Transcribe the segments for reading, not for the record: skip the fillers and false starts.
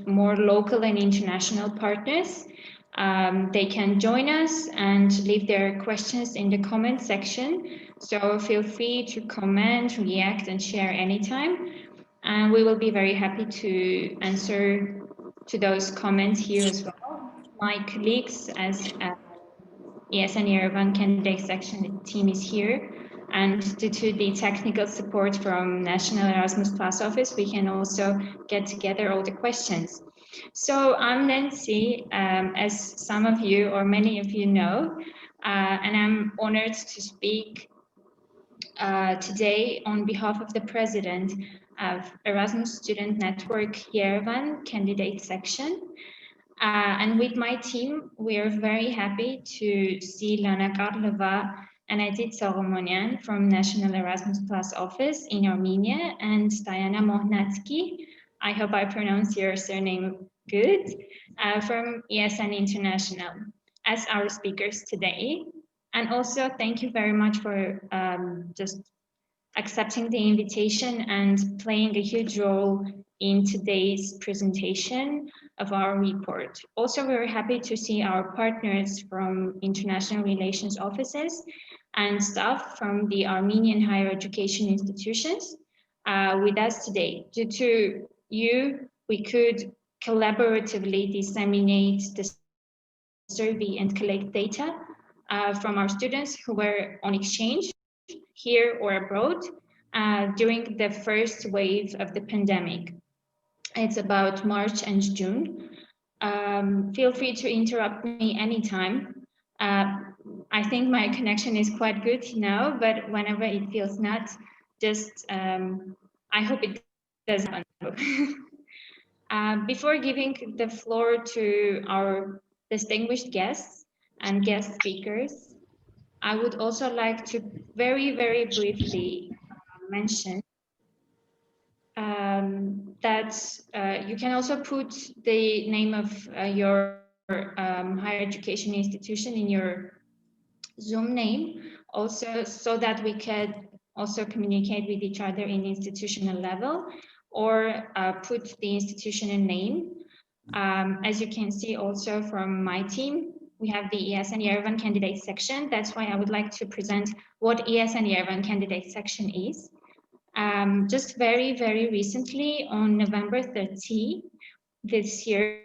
more local and international partners. They can join us and leave their questions in the comment section. So feel free to comment, react, and share anytime. And we will be very happy to answer to those comments here as well. My colleagues as ESN Yerevan candidate section team is here. And due to the technical support from National Erasmus Plus Office, we can also get together all the questions. So I'm Nancy, as some of you or many of you know, and I'm honored to speak today on behalf of the president of Erasmus Student Network Yerevan candidate section. And with my team, we are very happy to see Lana Karlova and Edith Soromonian from National Erasmus Plus Office in Armenia and Diana Mohnatsky, I hope I pronounced your surname good, from ESN International as our speakers today. And also thank you very much for just accepting the invitation and playing a huge role in today's presentation of our report. Also, we're happy to see our partners from international relations offices and staff from the Armenian higher education institutions with us today. Due to you, we could collaboratively disseminate the survey and collect data from our students who were on exchange here or abroad during the first wave of the pandemic. It's about March and June. Feel free to interrupt me anytime. I think my connection is quite good now, but whenever it feels not, just I hope it doesn't. Before giving the floor to our distinguished guests and guest speakers, I would also like to very, very briefly mention that you can also put the name of your higher education institution in your Zoom name, also so that we can also communicate with each other in institutional level, or put the institutional name. As you can see also from my team, we have the ESN Yerevan candidate section. That's why I would like to present what ESN Yerevan candidate section is. Just very, very recently on November 30 this year,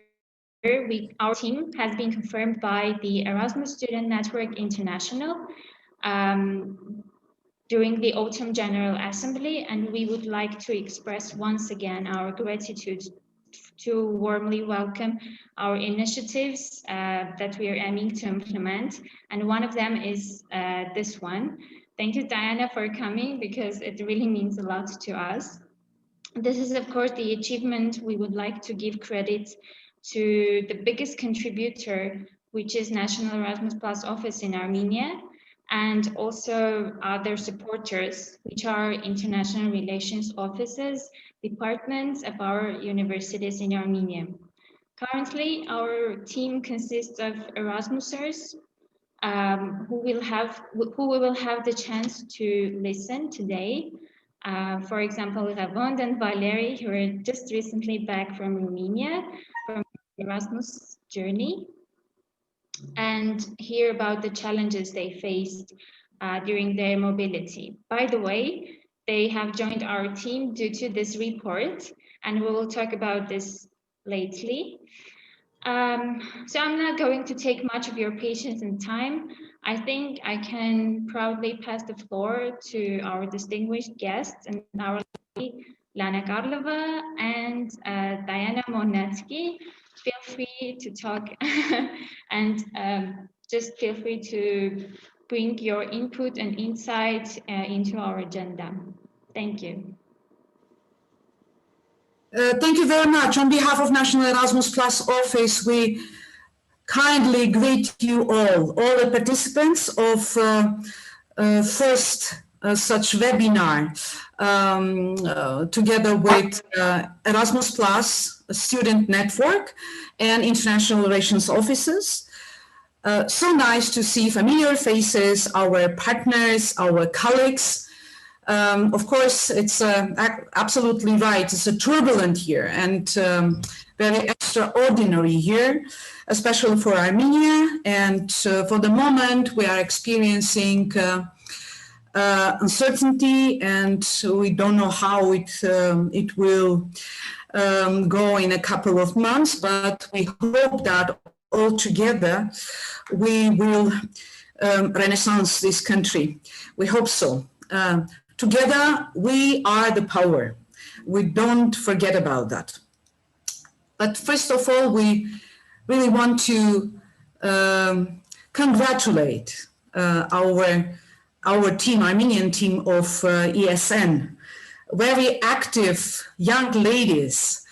our team has been confirmed by the Erasmus Student Network International during the Autumn General Assembly, and we would like to express once again our gratitude to warmly welcome our initiatives that we are aiming to implement. And one of them is this one. Thank you, Diana, for coming, because it really means a lot to us. This is, of course, the achievement we would like to give credit to the biggest contributor, which is National Erasmus Plus Office in Armenia, and also other supporters, which are international relations offices, departments of our universities in Armenia. Currently, our team consists of Erasmusers who we will have the chance to listen today. For example, Ravond and Valery, who are just recently back from Romania, from Erasmus journey, and hear about the challenges they faced during their mobility. By the way, they have joined our team due to this report, and we will talk about this lately. So I'm not going to take much of your patience and time. I think I can proudly pass the floor to our distinguished guests and our lady, Lana Karlova and Diana Mohnatsky. Feel free to talk and just feel free to bring your input and insight into our agenda. Thank you. Thank you very much. On behalf of National Erasmus Plus Office, we kindly greet you all the participants of first such webinar together with Erasmus Plus Student Network and International Relations Offices. So nice to see familiar faces, our partners, our colleagues, Of course, it's absolutely right. It's a turbulent year and very extraordinary year, especially for Armenia. And for the moment, we are experiencing uncertainty, and we don't know how it will go in a couple of months. But we hope that all together we will renaissance this country. We hope so. Together, we are the power. We don't forget about that. But first of all, we really want to congratulate our team, Armenian team of ESN, very active young ladies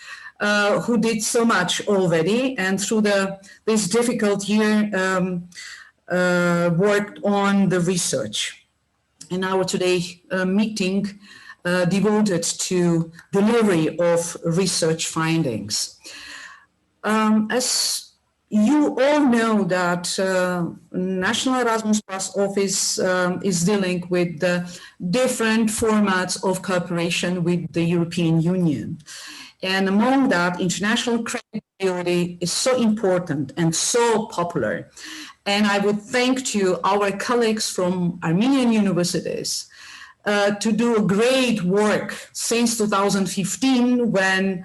who did so much already, and through this difficult year worked on the research. In our today meeting devoted to delivery of research findings. As you all know that National Erasmus Plus Office is dealing with the different formats of cooperation with the European Union. And among that, international credit mobility is so important and so popular. And I would thank to our colleagues from Armenian universities to do a great work since 2015 when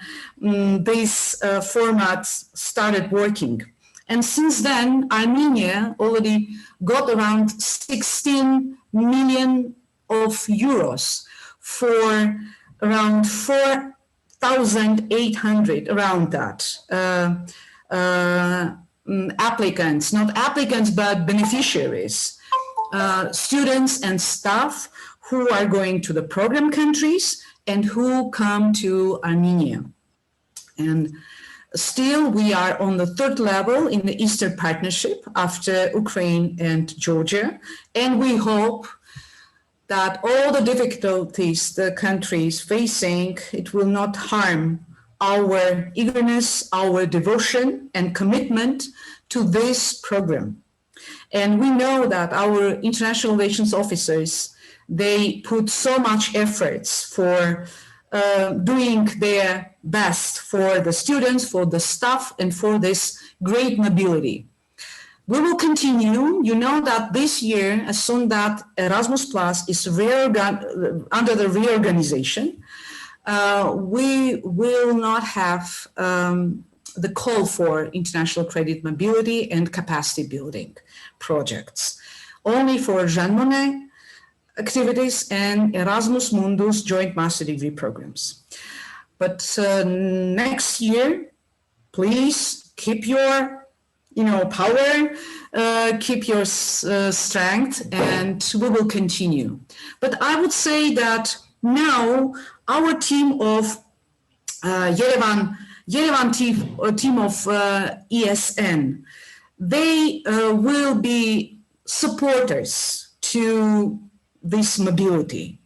this format started working. And since then, Armenia already got around 16 million of euros for around 4,800, around that. Applicants, not applicants, but beneficiaries, students and staff who are going to the program countries and who come to Armenia. And still, we are on the third level in the Eastern Partnership after Ukraine and Georgia. And we hope that all the difficulties the country is facing, it will not harm our eagerness, our devotion and commitment to this program. And we know that our international relations officers, they put so much efforts for doing their best for the students, for the staff, and for this great mobility. We will continue. You know that this year, as soon that Erasmus Plus is under the reorganization, we will not have the call for international credit mobility and capacity building projects, only for Jean Monnet activities and Erasmus Mundus joint master degree programs. But next year, please keep your power, keep your strength, and we will continue. But I would say that now our team of Yerevan team of ESN, they will be supporters to this mobility,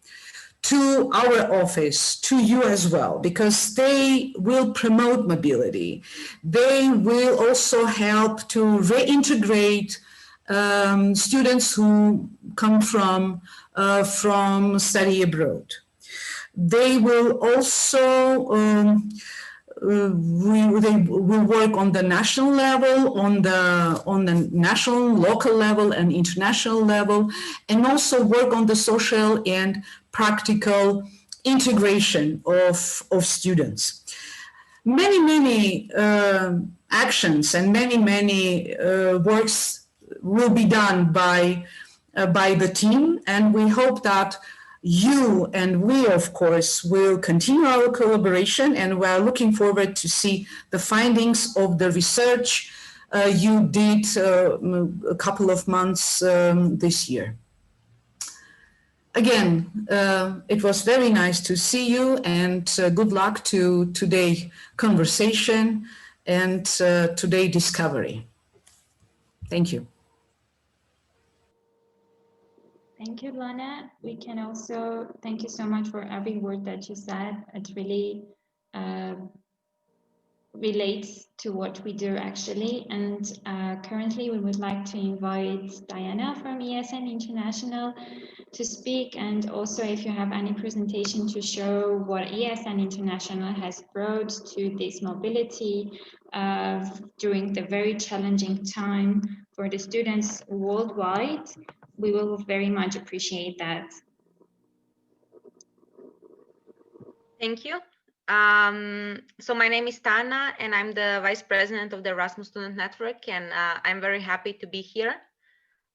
to our office, to you as well, because they will promote mobility. They will also help to reintegrate students who come from study abroad. They will also we will work on the national level, on the national, local level, and international level, and also work on the social and practical integration of students. Many actions and many works will be done by the team, and we hope that you and we, of course, will continue our collaboration, and we are looking forward to see the findings of the research you did a couple of months this year. Again, it was very nice to see you, and good luck to today's conversation and today's discovery. Thank you. Thank you, Lana. We can also thank you so much for every word that you said. It really relates to what we do actually. And currently we would like to invite Diana from ESN International to speak, and also if you have any presentation to show what ESN International has brought to this mobility during the very challenging time for the students worldwide, we will very much appreciate that. Thank you. So my name is Tana, and I'm the Vice President of the Erasmus Student Network, and I'm very happy to be here.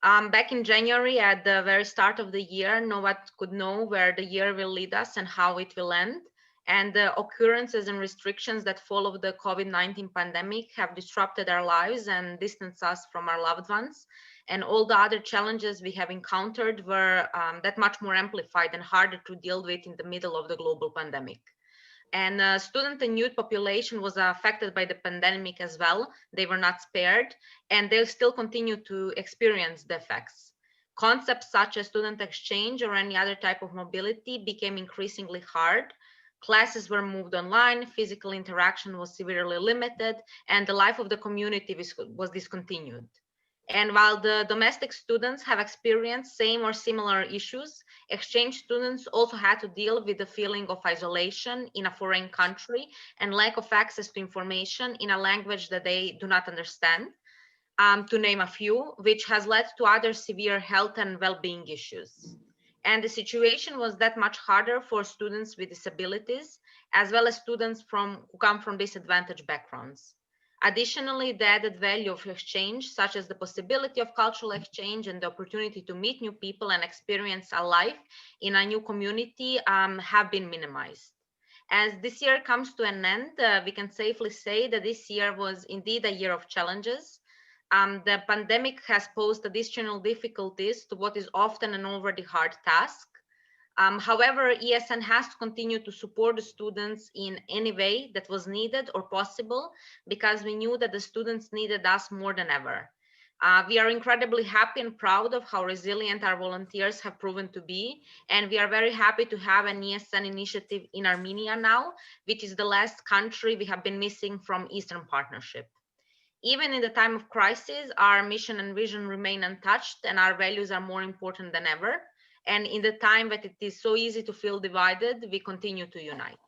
Back in January, at the very start of the year, no one could know where the year will lead us and how it will end. And the occurrences and restrictions that follow the COVID-19 pandemic have disrupted our lives and distanced us from our loved ones. And all the other challenges we have encountered were that much more amplified and harder to deal with in the middle of the global pandemic. And student and youth population was affected by the pandemic as well. They were not spared, and they still continue to experience the effects. Concepts such as student exchange or any other type of mobility became increasingly hard. Classes were moved online, physical interaction was severely limited, and the life of the community was discontinued. And while the domestic students have experienced same or similar issues, exchange students also had to deal with the feeling of isolation in a foreign country and lack of access to information in a language that they do not understand, to name a few, which has led to other severe health and well-being issues. And the situation was that much harder for students with disabilities, as well as students who come from disadvantaged backgrounds. Additionally, the added value of exchange, such as the possibility of cultural exchange and the opportunity to meet new people and experience a life in a new community, have been minimized. As this year comes to an end, we can safely say that this year was indeed a year of challenges. The pandemic has posed additional difficulties to what is often an already hard task. However, ESN has to continue to support the students in any way that was needed or possible, because we knew that the students needed us more than ever. We are incredibly happy and proud of how resilient our volunteers have proven to be, and we are very happy to have an ESN initiative in Armenia now, which is the last country we have been missing from Eastern Partnership. Even in the time of crisis, our mission and vision remain untouched, and our values are more important than ever. And in the time that it is so easy to feel divided, we continue to unite.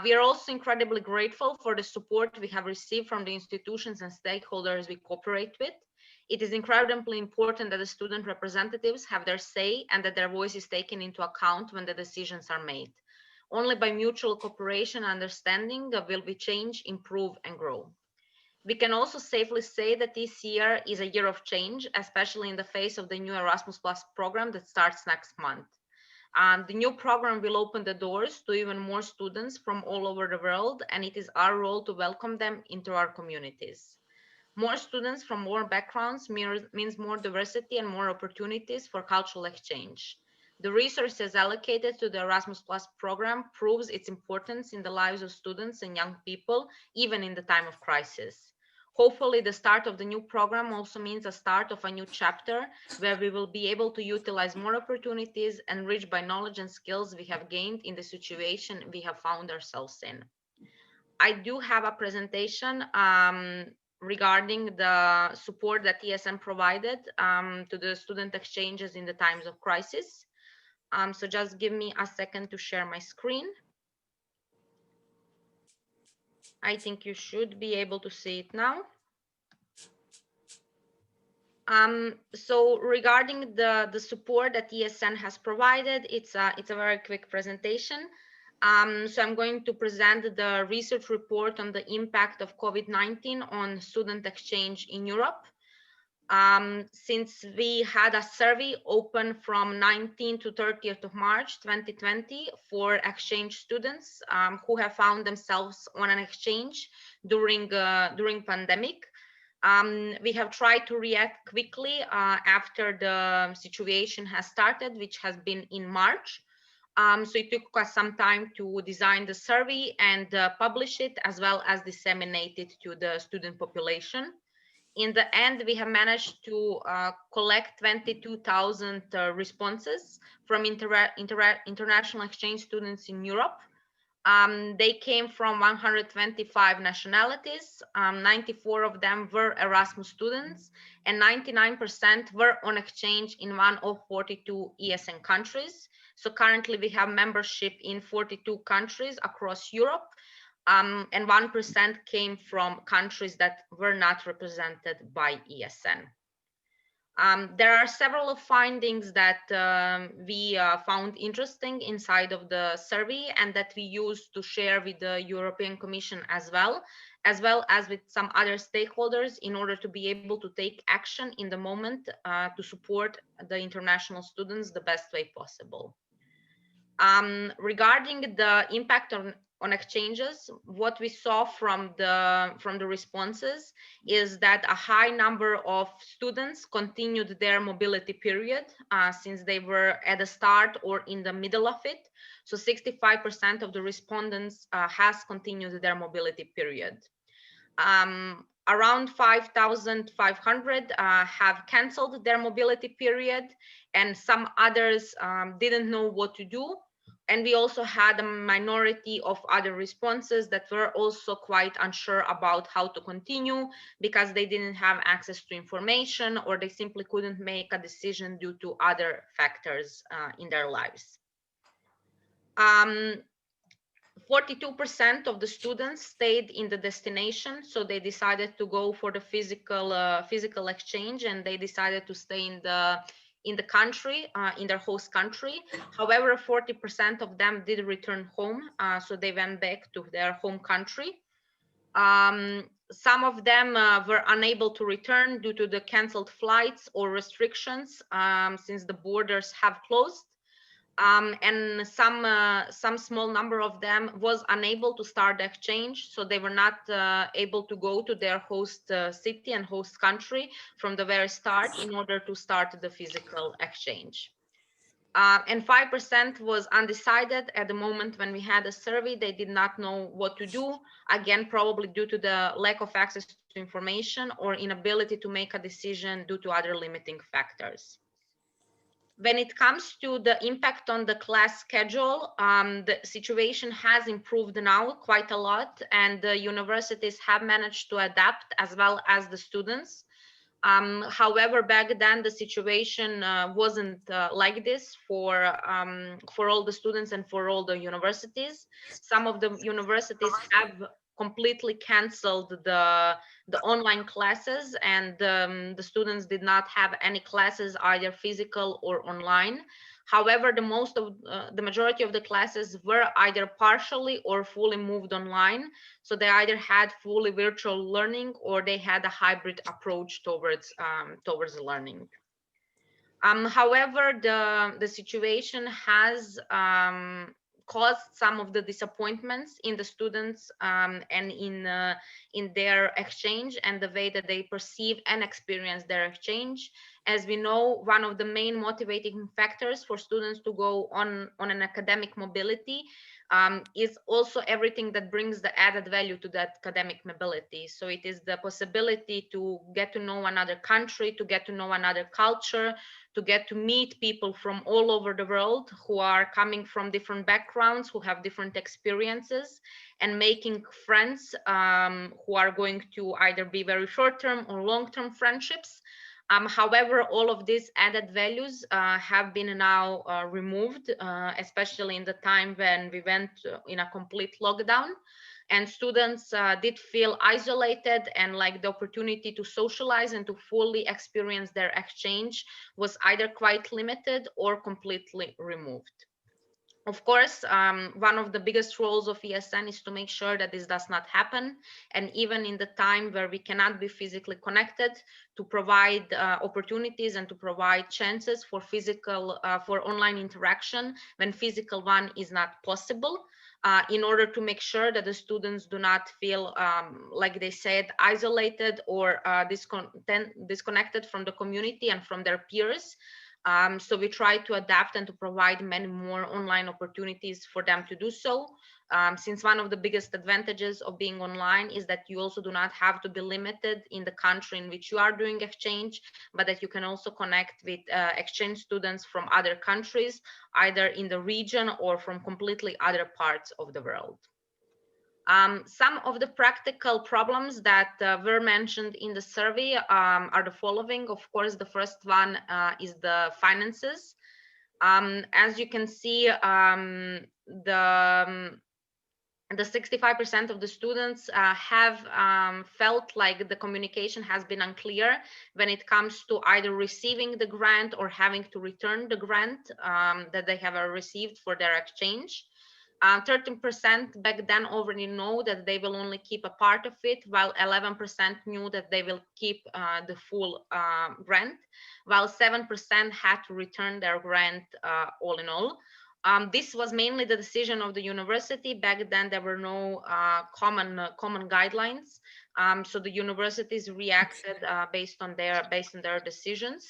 We are also incredibly grateful for the support we have received from the institutions and stakeholders we cooperate with. It is incredibly important that the student representatives have their say and that their voice is taken into account when the decisions are made. Only by mutual cooperation and understanding will we change, improve, and grow. We can also safely say that this year is a year of change, especially in the face of the new Erasmus Plus program that starts next month. The new program will open the doors to even more students from all over the world, and it is our role to welcome them into our communities. More students from more backgrounds means more diversity and more opportunities for cultural exchange. The resources allocated to the Erasmus Plus program proves its importance in the lives of students and young people, even in the time of crisis. Hopefully, the start of the new program also means a start of a new chapter where we will be able to utilize more opportunities enriched by knowledge and skills we have gained in the situation we have found ourselves in. I do have a presentation regarding the support that ESN provided to the student exchanges in the times of crisis. So just give me a second to share my screen. I think you should be able to see it now. So regarding the support that ESN has provided, it's a very quick presentation. So I'm going to present the research report on the impact of COVID-19 on student exchange in Europe. Since we had a survey open from 19th to 30th of March 2020 for exchange students who have found themselves on an exchange during pandemic. We have tried to react quickly after the situation has started, which has been in March. So it took us some time to design the survey and publish it, as well as disseminate it to the student population. In the end, we have managed to collect 22,000 responses from international exchange students in Europe. They came from 125 nationalities. 94 of them were Erasmus students, and 99% were on exchange in one of 42 ESN countries. So currently we have membership in 42 countries across Europe, and 1% came from countries that were not represented by ESN. There are several findings that we found interesting inside of the survey and that we use to share with the European Commission as well as with some other stakeholders in order to be able to take action in the moment to support the international students the best way possible. Regarding the impact on exchanges, what we saw from the responses is that a high number of students continued their mobility period since they were at the start or in the middle of it. So 65% of the respondents has continued their mobility period. Around 5,500 have canceled their mobility period, and some others didn't know what to do. And we also had a minority of other responses that were also quite unsure about how to continue because they didn't have access to information or they simply couldn't make a decision due to other factors in their lives. 42% of the students stayed in the destination, so they decided to go for the physical exchange, and they decided to stay in the country, in their host country. However, 40% of them did return home, so they went back to their home country. Some of them were unable to return due to the canceled flights or restrictions since the borders have closed. And some small number of them was unable to start the exchange, so they were not able to go to their host city and host country from the very start in order to start the physical exchange. And 5% was undecided at the moment when we had a survey. They did not know what to do, again, probably due to the lack of access to information or inability to make a decision due to other limiting factors. When it comes to the impact on the class schedule, the situation has improved now quite a lot, and the universities have managed to adapt as well as the students. However, back then the situation wasn't like this for all the students and for all the universities. Some of the universities have completely canceled the online classes, and the students did not have any classes, either physical or online. However, the majority of the classes were either partially or fully moved online. So they either had fully virtual learning or they had a hybrid approach towards learning. However, the situation has caused some of the disappointments in the students and in their exchange and the way that they perceive and experience their exchange. As we know, one of the main motivating factors for students to go on an academic mobility is also everything that brings the added value to that academic mobility. So it is the possibility to get to know another country, to get to know another culture, to get to meet people from all over the world who are coming from different backgrounds, who have different experiences, and making friends who are going to either be very short-term or long-term friendships. However, all of these added values have been now removed, especially in the time when we went in a complete lockdown. And students did feel isolated, and like the opportunity to socialize and to fully experience their exchange was either quite limited or completely removed. Of course, one of the biggest roles of ESN is to make sure that this does not happen. And even in the time where we cannot be physically connected, to provide opportunities and to provide chances for for online interaction when physical one is not possible. In order to make sure that the students do not feel, like they said, isolated or disconnected from the community and from their peers. So we try to adapt and to provide many more online opportunities for them to do so. Since one of the biggest advantages of being online is that you also do not have to be limited in the country in which you are doing exchange, but that you can also connect with exchange students from other countries, either in the region or from completely other parts of the world. Some of the practical problems that were mentioned in the survey are the following. Of course, the first one is the finances. As you can see, the 65% of the students have felt like the communication has been unclear when it comes to either receiving the grant or having to return the grant that they have received for their exchange. 13% back then already know that they will only keep a part of it, while 11% knew that they will keep the full grant, while 7% had to return their grant all in all. This was mainly the decision of the university. Back then, there were no common guidelines, so the universities reacted based on their decisions,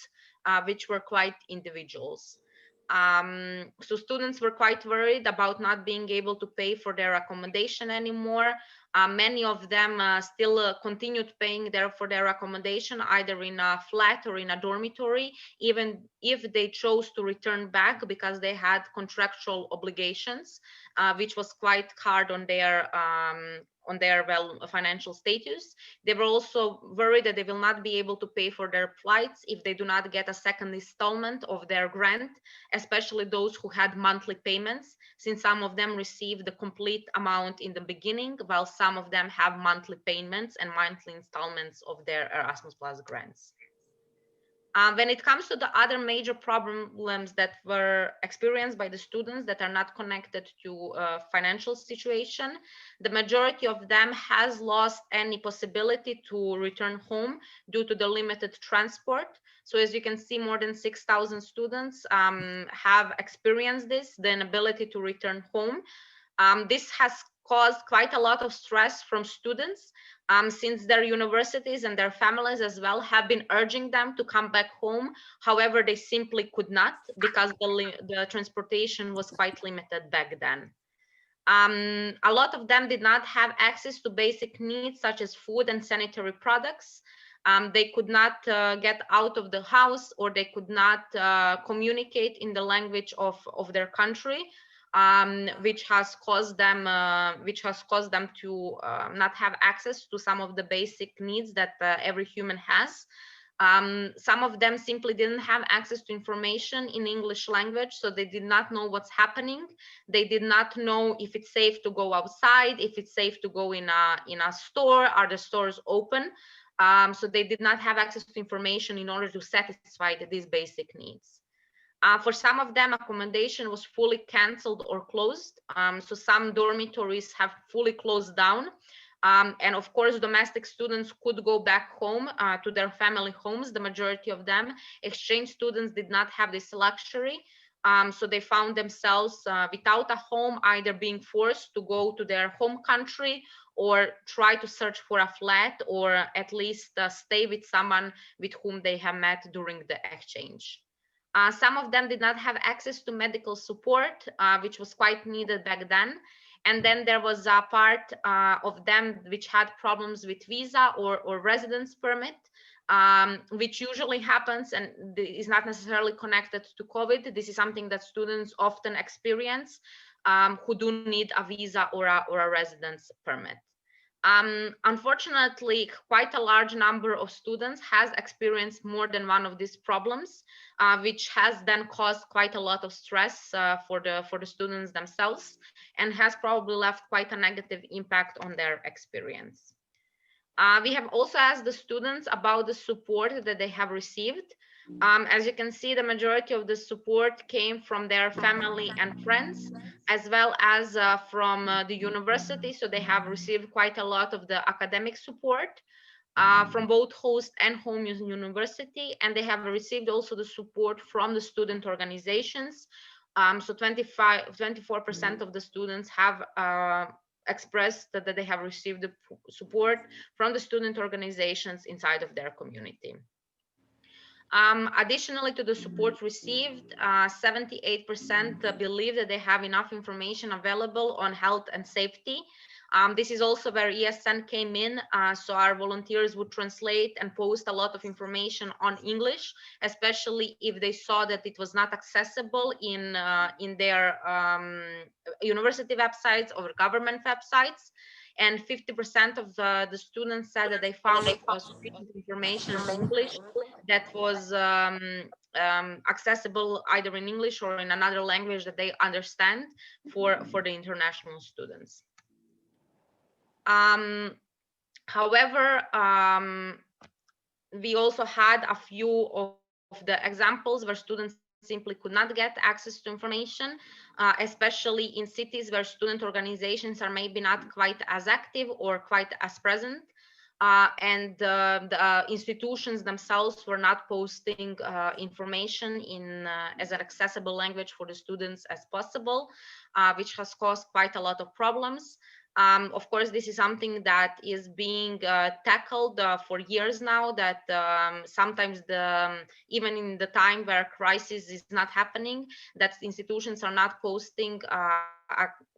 which were quite individuals. So students were quite worried about not being able to pay for their accommodation anymore. Many of them still continued paying for their accommodation, either in a flat or in a dormitory, even if they chose to return back because they had contractual obligations, which was quite hard on their financial status. They were also worried that they will not be able to pay for their flights if they do not get a second installment of their grant, especially those who had monthly payments, since some of them received the complete amount in the beginning, while some of them have monthly payments and monthly installments of their Erasmus Plus grants. When it comes to the other major problems that were experienced by the students that are not connected to financial situation, the majority of them has lost any possibility to return home due to the limited transport. So as you can see, more than 6,000 students have experienced this, the inability to return home. This has caused quite a lot of stress from students, since their universities and their families as well have been urging them to come back home. However, they simply could not because the transportation was quite limited back then. A lot of them did not have access to basic needs such as food and sanitary products. They could not get out of the house, or they could not communicate in the language of their country, which has caused them to not have access to some of the basic needs that every human has. Some of them simply didn't have access to information in English language, so they did not know what's happening. They did not know if it's safe to go outside, if it's safe to go in a store, are the stores open? So they did not have access to information in order to satisfy these basic needs. For some of them, accommodation was fully canceled or closed. So some dormitories have fully closed down. And of course, domestic students could go back home to their family homes, the majority of them. Exchange students did not have this luxury. So they found themselves without a home, either being forced to go to their home country or try to search for a flat, or at least stay with someone with whom they have met during the exchange. Some of them did not have access to medical support, which was quite needed back then. And then there was a part of them which had problems with visa or residence permit, which usually happens and is not necessarily connected to COVID. This is something that students often experience who do need a visa or a residence permit. Unfortunately, quite a large number of students has experienced more than one of these problems, which has then caused quite a lot of stress for the students themselves, and has probably left quite a negative impact on their experience. We have also asked the students about the support that they have received. As you can see, the majority of the support came from their family and friends, as well as from the university. So they have received quite a lot of the academic support from both host and home university, and they have received also the support from the student organizations. So 24% of the students have expressed that they have received the support from the student organizations inside of their community. Additionally to the support received, 78% believe that they have enough information available on health and safety. This is also where ESN came in, so our volunteers would translate and post a lot of information on English, especially if they saw that it was not accessible in their university websites or government websites. And 50% of the students said that they found sufficient information in English that was accessible either in English or in another language that they understand for the international students. However, we also had a few of the examples where students simply could not get access to information, especially in cities where student organizations are maybe not quite as active or quite as present. And the institutions themselves were not posting information in as an accessible language for the students as possible, which has caused quite a lot of problems. Of course, this is something that is being tackled for years now, that sometimes even in the time where crisis is not happening, that institutions are not posting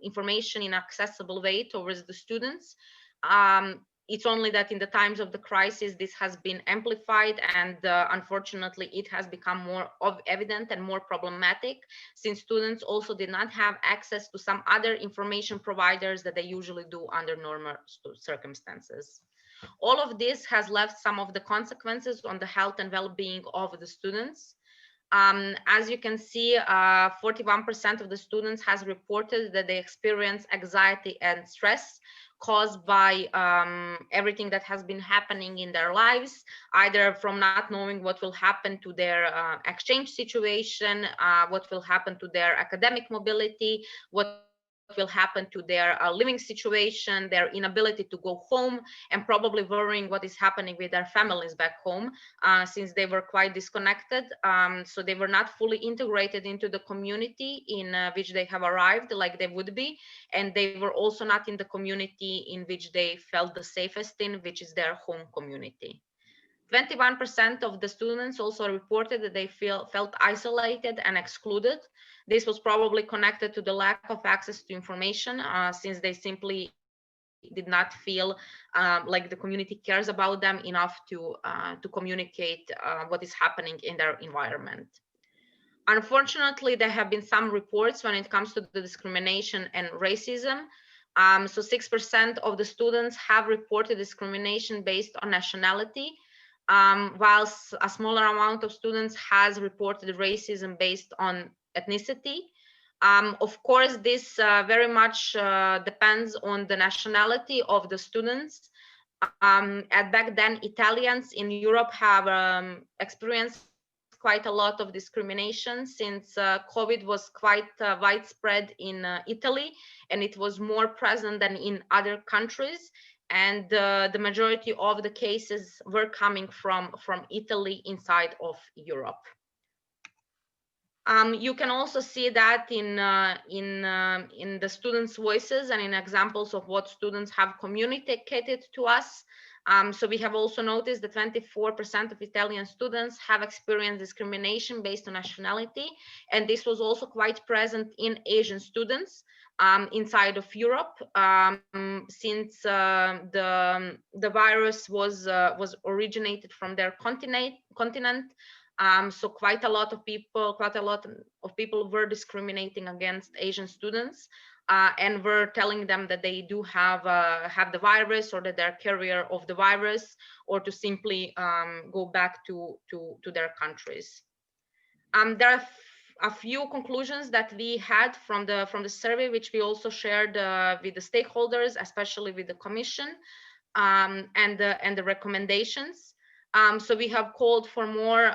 information in accessible way towards the students. It's only that in the times of the crisis, this has been amplified, and unfortunately, it has become more evident and more problematic, since students also did not have access to some other information providers that they usually do under normal circumstances. All of this has left some of the consequences on the health and well-being of the students. As you can see, 41% of the students has reported that they experience anxiety and stress caused by everything that has been happening in their lives, either from not knowing what will happen to their exchange situation, what will happen to their academic mobility, what will happen to their living situation, their inability to go home, and probably worrying what is happening with their families back home, since they were quite disconnected. So they were not fully integrated into the community in which they have arrived like they would be, and they were also not in the community in which they felt the safest in, which is their home community. 21% of the students also reported that they felt isolated and excluded. This was probably connected to the lack of access to information, since they simply did not feel like the community cares about them enough to communicate what is happening in their environment. Unfortunately, there have been some reports when it comes to the discrimination and racism. So 6% of the students have reported discrimination based on nationality, whilst a smaller amount of students has reported racism based on ethnicity. Of course, this very much depends on the nationality of the students. And back then, Italians in Europe have experienced quite a lot of discrimination, since COVID was quite widespread in Italy, and it was more present than in other countries. And the majority of the cases were coming from Italy inside of Europe. You can also see that in the students' voices and in examples of what students have communicated to us. So we have also noticed that 24% of Italian students have experienced discrimination based on nationality, and this was also quite present in Asian students inside of Europe, since the virus was originated from their continent. So quite a lot of people were discriminating against Asian students, and were telling them that they do have the virus, or that they're carrier of the virus, or to simply go back to their countries. There are a few conclusions that we had from the survey, which we also shared with the stakeholders, especially with the Commission, and the recommendations. So we have called for more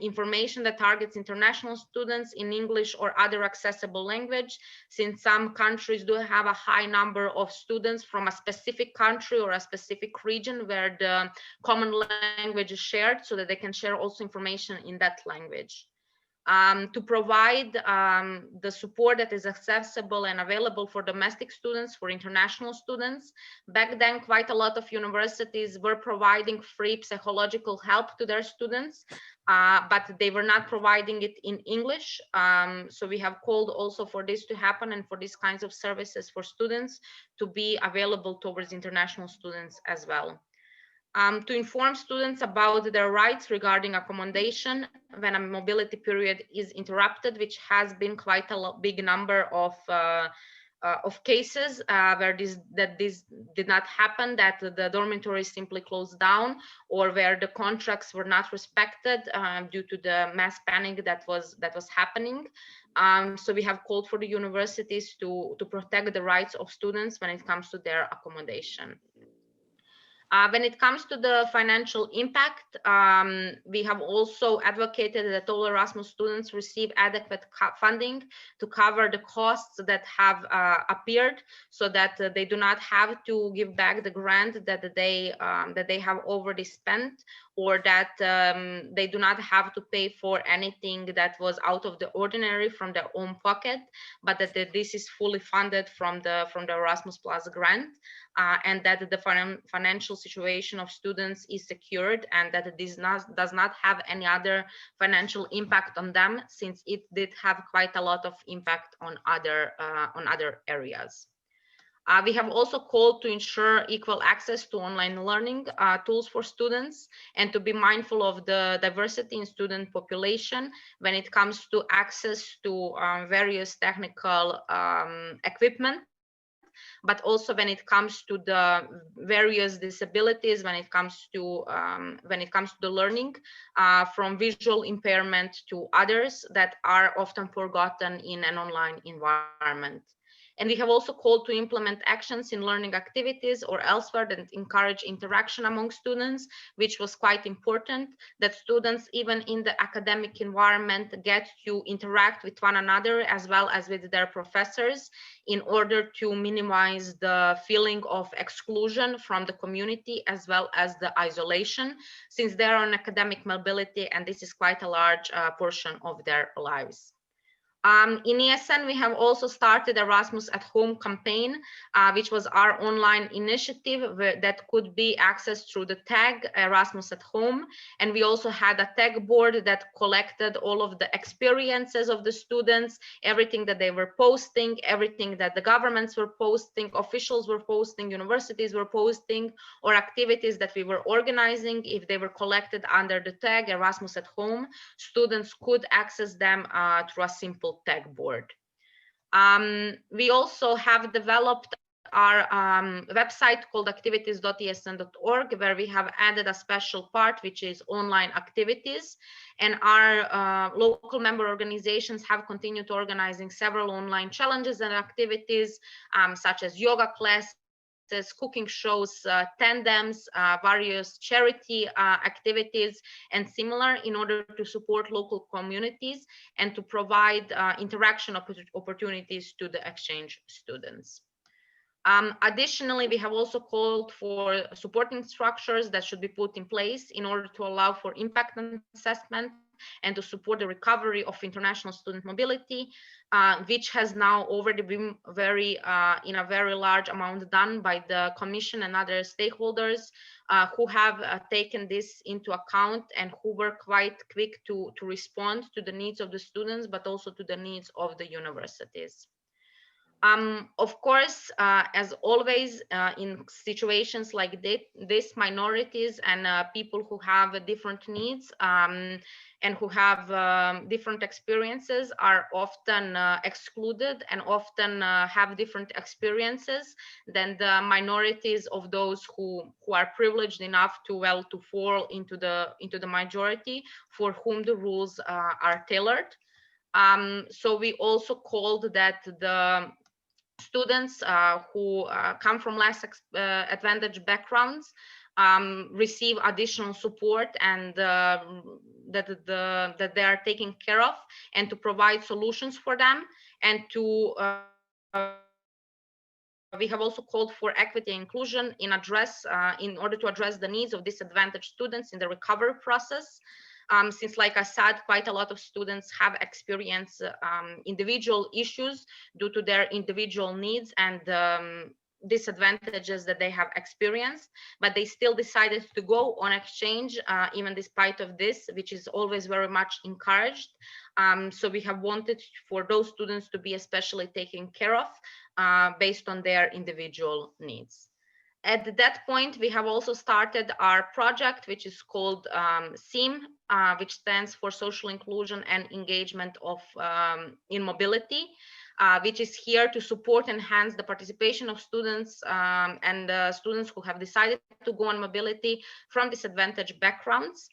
information that targets international students in English or other accessible language, since some countries do have a high number of students from a specific country or a specific region where the common language is shared, so that they can share also information in that language. to provide the support that is accessible and available for domestic students, for international students. Back then, quite a lot of universities were providing free psychological help to their students, but they were not providing it in English. So we have called also for this to happen and for these kinds of services for students to be available towards international students as well. To inform students about their rights regarding accommodation when a mobility period is interrupted, which has been quite a big number of cases where this did not happen, that the dormitories simply closed down, or where the contracts were not respected due to the mass panic that was happening. So we have called for the universities to protect the rights of students when it comes to their accommodation. When it comes to the financial impact, we have also advocated that all Erasmus students receive adequate funding to cover the costs that have appeared, so that they do not have to give back the grant that they have already spent, or that they do not have to pay for anything that was out of the ordinary from their own pocket, but that this is fully funded from the Erasmus Plus grant. And that the financial situation of students is secured, and that this does not have any other financial impact on them, since it did have quite a lot of impact on other areas. We have also called to ensure equal access to online learning tools for students, and to be mindful of the diversity in student population when it comes to access to various technical equipment, but also when it comes to the various disabilities, when it comes to the learning, from visual impairment to others that are often forgotten in an online environment. And we have also called to implement actions in learning activities or elsewhere that encourage interaction among students, which was quite important, that students, even in the academic environment, get to interact with one another as well as with their professors, in order to minimize the feeling of exclusion from the community as well as the isolation, since they're on academic mobility and this is quite a large portion of their lives. In ESN, we have also started Erasmus at Home campaign, which was our online initiative that could be accessed through the tag Erasmus at Home. And we also had a tag board that collected all of the experiences of the students, everything that they were posting, everything that the governments were posting, officials were posting, universities were posting, or activities that we were organizing. If they were collected under the tag Erasmus at Home, students could access them through a simple tag board. We also have developed our website called activities.esn.org, where we have added a special part, which is online activities. And our local member organizations have continued organizing several online challenges and activities, such as yoga classes, cooking shows, tandems, various charity activities, and similar, in order to support local communities and to provide interaction opportunities to the exchange students. Additionally, we have also called for supporting structures that should be put in place in order to allow for impact assessment and to support the recovery of international student mobility, which has now already been in a very large amount done by the Commission and other stakeholders who have taken this into account and who were quite quick to respond to the needs of the students, but also to the needs of the universities. Of course, as always, in situations like this, minorities and people who have different needs and who have different experiences are often excluded and often have different experiences than the minorities of those who are privileged enough to fall into the majority, for whom the rules are tailored. So we also called that the students who come from less advantaged backgrounds receive additional support, and that they are taken care of, and to provide solutions for them, and to we have also called for equity and inclusion in order to address the needs of disadvantaged students in the recovery process. since, like I said, quite a lot of students have experienced individual issues due to their individual needs and disadvantages that they have experienced, but they still decided to go on exchange even despite of this, which is always very much encouraged. So we have wanted for those students to be especially taken care of based on their individual needs. At that point, we have also started our project, which is called ICM, which stands for Social Inclusion and Engagement of in Mobility, which is here to support and enhance the participation of students and students who have decided to go on mobility from disadvantaged backgrounds.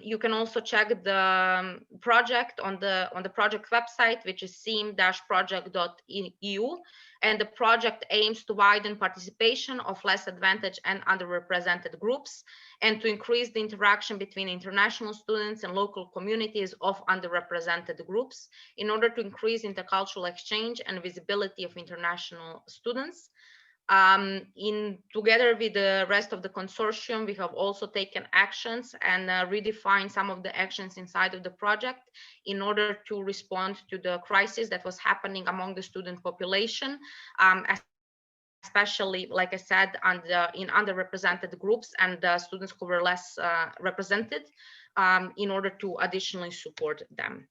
You can also check the project on the project website, which is icm-project.eu, and the project aims to widen participation of less advantaged and underrepresented groups and to increase the interaction between international students and local communities of underrepresented groups in order to increase intercultural exchange and visibility of international students. Together with the rest of the consortium, we have also taken actions and redefined some of the actions inside of the project in order to respond to the crisis that was happening among the student population, especially, like I said, in underrepresented groups and students who were less represented, in order to additionally support them.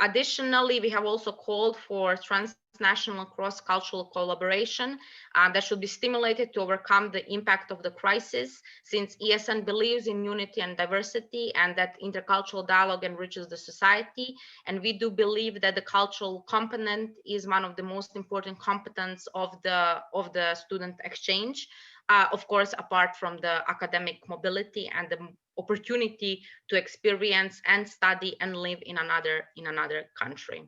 Additionally, we have also called for transnational cross-cultural collaboration that should be stimulated to overcome the impact of the crisis, since ESN believes in unity and diversity and that intercultural dialogue enriches the society. And we do believe that the cultural component is one of the most important components of the student exchange, of course, apart from the academic mobility and the opportunity to experience and study and live in another country.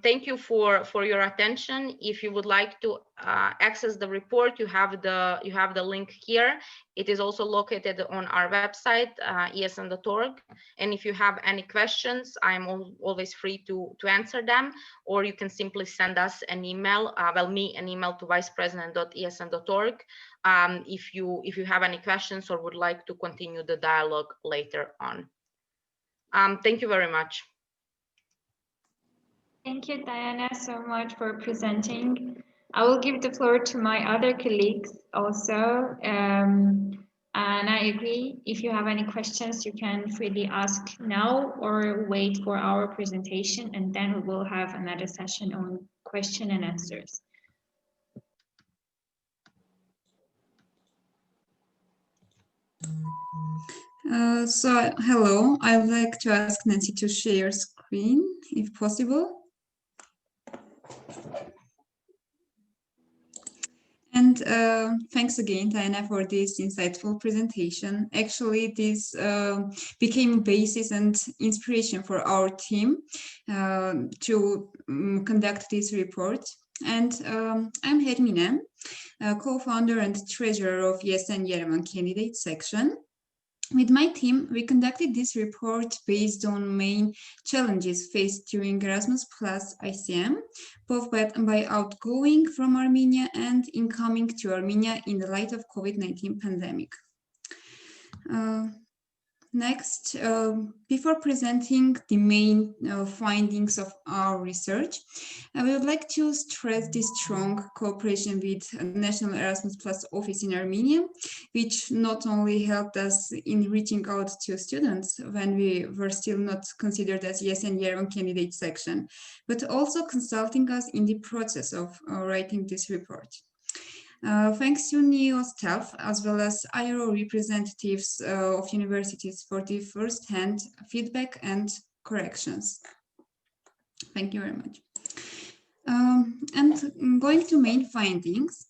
Thank you for your attention. If you would like to access the report, you have the link here. It is also located on our website, esn.org. And if you have any questions, I'm always free to answer them, or you can simply send us an email, an email to vicepresident.esn.org if you have any questions or would like to continue the dialogue later on. Thank you very much. Thank you, Diana, so much for presenting. I will give the floor to my other colleagues also. And I agree, if you have any questions, you can freely ask now or wait for our presentation, and then we will have another session on question and answers. Hello, I would like to ask Nancy to share screen, if possible. And thanks again, Diana, for this insightful presentation. Actually, this became a basis and inspiration for our team to conduct this report. And I'm Hermine, co-founder and treasurer of ESN Yerevan candidate section. With my team, we conducted this report based on main challenges faced during Erasmus Plus ICM, both by outgoing from Armenia and incoming to Armenia in the light of COVID-19 pandemic. Next, before presenting the main findings of our research, I would like to stress the strong cooperation with National Erasmus Plus office in Armenia, which not only helped us in reaching out to students when we were still not considered as ESN Yerevan candidate section, but also consulting us in the process of writing this report. Thanks to NEO staff as well as IRO representatives of universities for the first-hand feedback and corrections. Thank you very much. And going to main findings,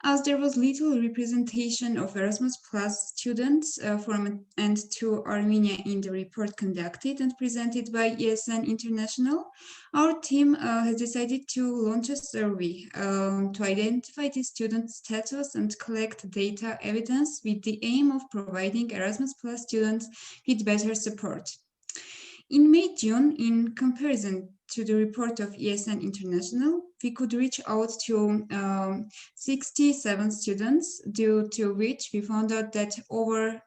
as there was little representation of Erasmus Plus students from and to Armenia in the report conducted and presented by ESN International, our team has decided to launch a survey to identify the student status and collect data evidence with the aim of providing Erasmus Plus students with better support. In May-June, in comparison to the report of ESN International, we could reach out to 67 students, due to which we found out that over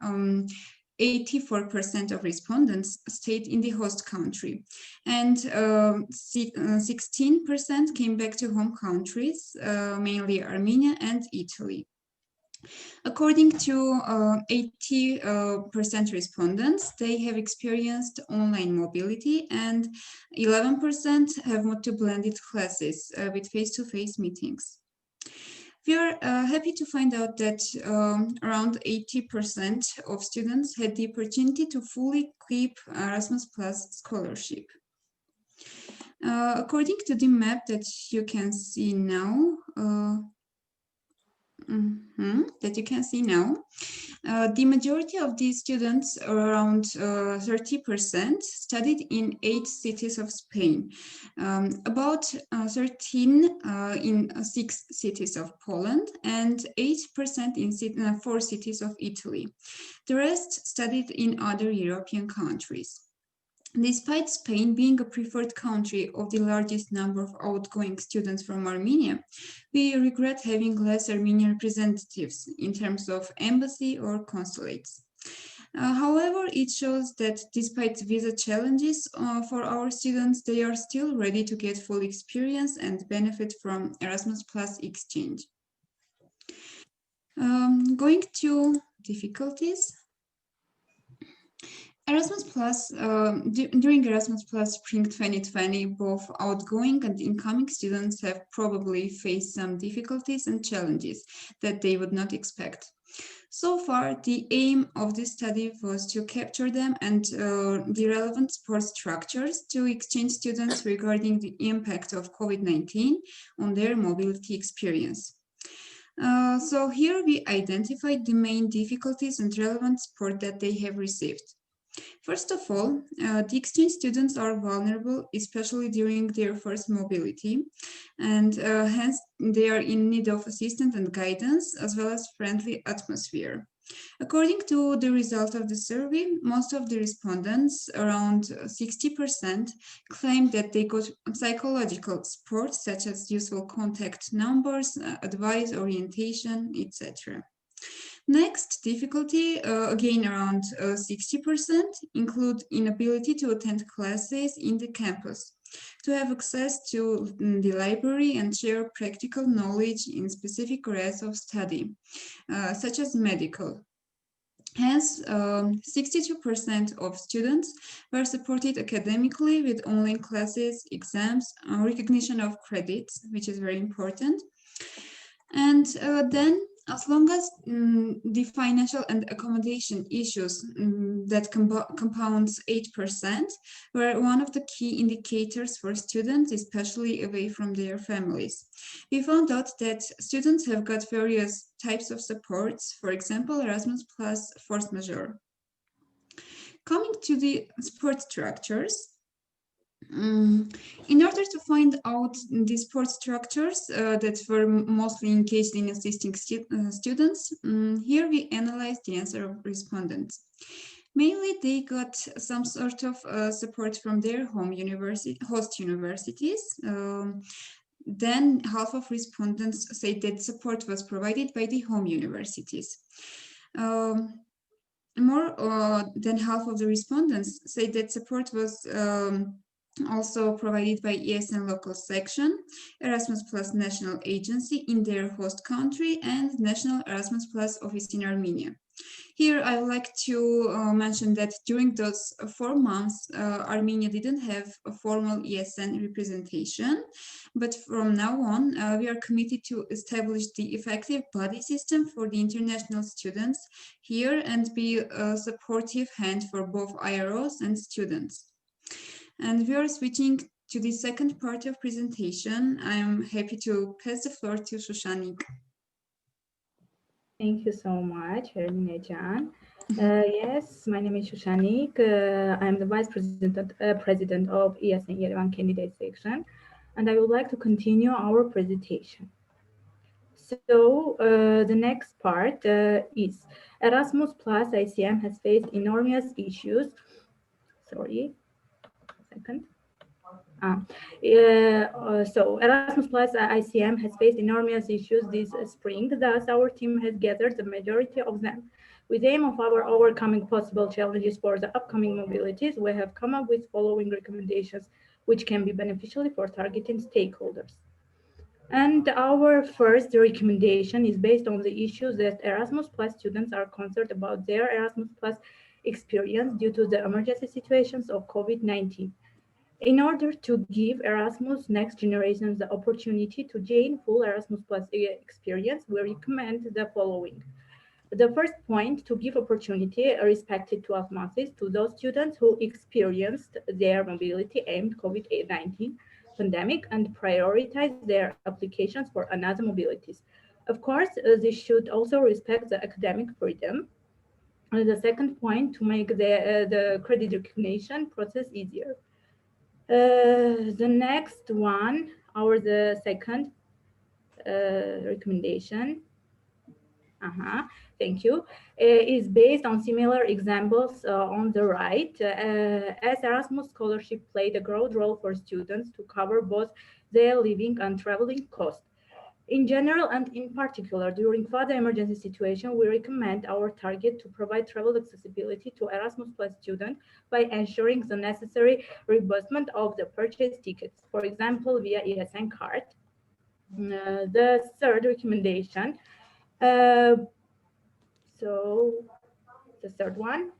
84% of respondents stayed in the host country, and 16% came back to home countries, mainly Armenia and Italy. According to 80% respondents, they have experienced online mobility, and 11% have moved to blended classes with face-to-face meetings. We are happy to find out that around 80% of students had the opportunity to fully keep Erasmus Plus scholarship. According to the map that you can see now, the majority of these students, around 30%, studied in 8 cities of Spain, about 13 in 6 cities of Poland, and 8% in 4 cities of Italy. The rest studied in other European countries. Despite Spain being a preferred country of the largest number of outgoing students from Armenia, we regret having less Armenian representatives in terms of embassy or consulates. However, it shows that despite visa challenges for our students, they are still ready to get full experience and benefit from Erasmus Plus exchange. Going to difficulties. Erasmus Plus, during Erasmus Plus Spring 2020, both outgoing and incoming students have probably faced some difficulties and challenges that they would not expect. So far, the aim of this study was to capture them and the relevant support structures to exchange students regarding the impact of COVID-19 on their mobility experience. So here we identified the main difficulties and relevant support that they have received. First of all, the exchange students are vulnerable, especially during their first mobility, and hence they are in need of assistance and guidance, as well as friendly atmosphere. According to the result of the survey, most of the respondents, around 60%, claimed that they got psychological support, such as useful contact numbers, advice, orientation, etc. Next difficulty, again around 60%, include inability to attend classes in the campus, to have access to the library and share practical knowledge in specific areas of study, such as medical. Hence, 62% of students were supported academically with online classes, exams, recognition of credits, which is very important. And then, as long as the financial and accommodation issues that compounds 8% were one of the key indicators for students, especially away from their families. We found out that students have got various types of supports, for example, Erasmus Plus force majeure. Coming to the support structures, in order to find out the support structures that were mostly engaged in assisting students, here we analyzed the answer of respondents. Mainly, they got some sort of support from their host universities. Then half of respondents say that support was provided by the home universities. More than half of the respondents say that support was also provided by ESN local section, Erasmus Plus national agency in their host country, and National Erasmus Plus office in Armenia. Here, I would like to mention that during those 4 months, Armenia didn't have a formal ESN representation, but from now on, we are committed to establish the effective body system for the international students here and be a supportive hand for both IROs and students. And we are switching to the second part of presentation. I am happy to pass the floor to Shushanik. Thank you so much, Ermine-Jan. Yes, my name is Shushanik. I'm the Vice President of ESN Yerevan Candidate Section, and I would like to continue our presentation. So the next part is Erasmus Plus ICM has faced enormous issues. Sorry, a second. So Erasmus Plus ICM has faced enormous issues this spring. Thus, our team has gathered the majority of them. With the aim of our overcoming possible challenges for the upcoming mobilities, we have come up with following recommendations, which can be beneficial for targeting stakeholders. And our first recommendation is based on the issues that Erasmus Plus students are concerned about their Erasmus Plus experience due to the emergency situations of COVID-19. In order to give Erasmus next generations the opportunity to gain full Erasmus Plus experience, we recommend the following. The first point, to give opportunity respected 12 months to those students who experienced their mobility aimed COVID-19 pandemic and prioritize their applications for another mobilities. Of course, this should also respect the academic freedom. And the second point, to make the credit recognition process easier. The next one, the second recommendation, thank you, is based on similar examples on the right. As Erasmus scholarship played a great role for students to cover both their living and traveling costs. In general and in particular, during further emergency situation, we recommend our target to provide travel accessibility to Erasmus Plus students by ensuring the necessary reimbursement of the purchased tickets, for example, via ESN card. The third recommendation, so the third one,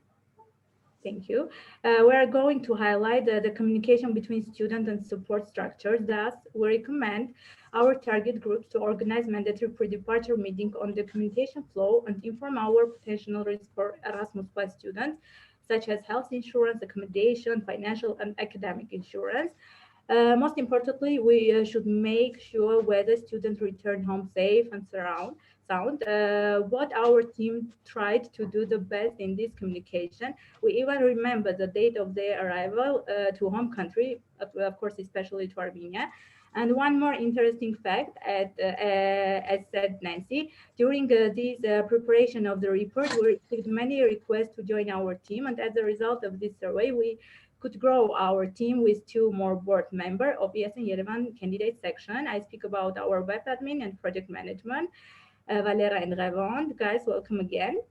thank you. We are going to highlight the communication between students and support structures. Thus, we recommend our target groups to organize mandatory pre-departure meeting on the communication flow and inform our potential risks for Erasmus Plus students, such as health insurance, accommodation, financial and academic insurance. Most importantly, we should make sure whether students return home safe and sound. What our team tried to do the best in this communication. We even remember the date of their arrival to home country, of course, especially to Armenia. And one more interesting fact, as said Nancy, during this preparation of the report, we received many requests to join our team. And as a result of this survey, we could grow our team with 2 more board members of ESN Yerevan candidate section. I speak about our web admin and project management, Valera and Ravon. Guys, welcome again.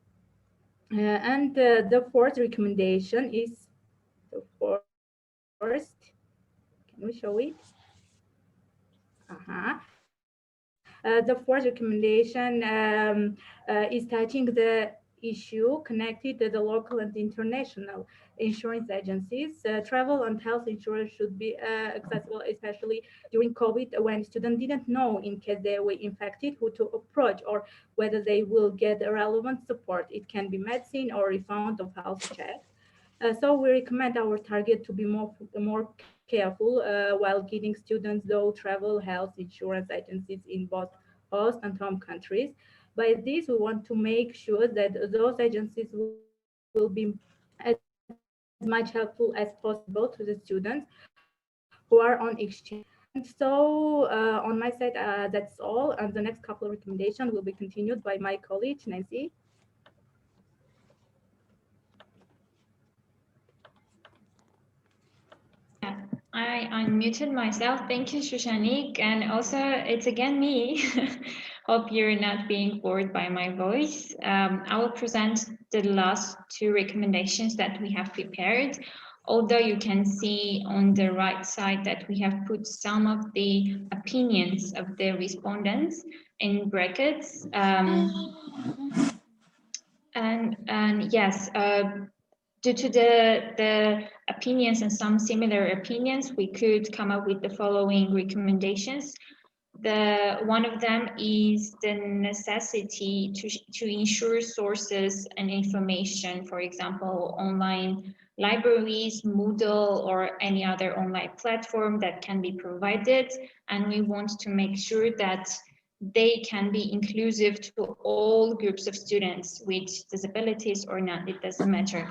And the fourth recommendation is the first. Can we show it? The fourth recommendation is touching the issue connected to the local and international insurance agencies. Travel and health insurance should be accessible, especially during COVID, when students didn't know in case they were infected who to approach or whether they will get relevant support. It can be medicine or refund of health checks. So we recommend our target to be more careful while giving students those travel health insurance agencies in both host and home countries. By this, we want to make sure that those agencies will be as much helpful as possible to the students who are on exchange. And so on my side, that's all. And the next couple of recommendations will be continued by my colleague, Nancy. I unmuted myself. Thank you, Shushanik. And also, it's again me. Hope you're not being bored by my voice. I will present the last 2 recommendations that we have prepared. Although you can see on the right side that we have put some of the opinions of the respondents in brackets. And yes, due to the opinions and some similar opinions, we could come up with the following recommendations. One of them is the necessity to ensure sources and information, for example, online libraries, Moodle, or any other online platform that can be provided. And we want to make sure that they can be inclusive to all groups of students with disabilities or not, it doesn't matter.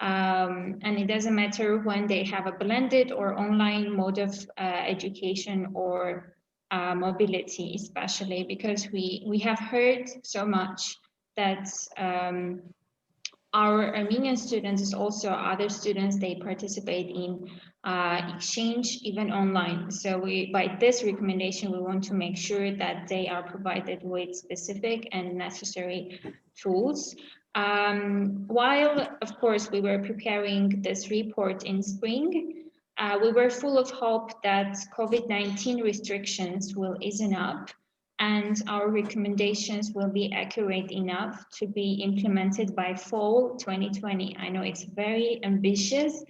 And it doesn't matter when they have a blended or online mode of education or mobility, especially because we have heard so much that our Armenian students is also other students, they participate in exchange even online. So by this recommendation, we want to make sure that they are provided with specific and necessary tools. While, of course, we were preparing this report in spring, we were full of hope that COVID-19 restrictions will ease up and our recommendations will be accurate enough to be implemented by fall 2020. I know it's very ambitious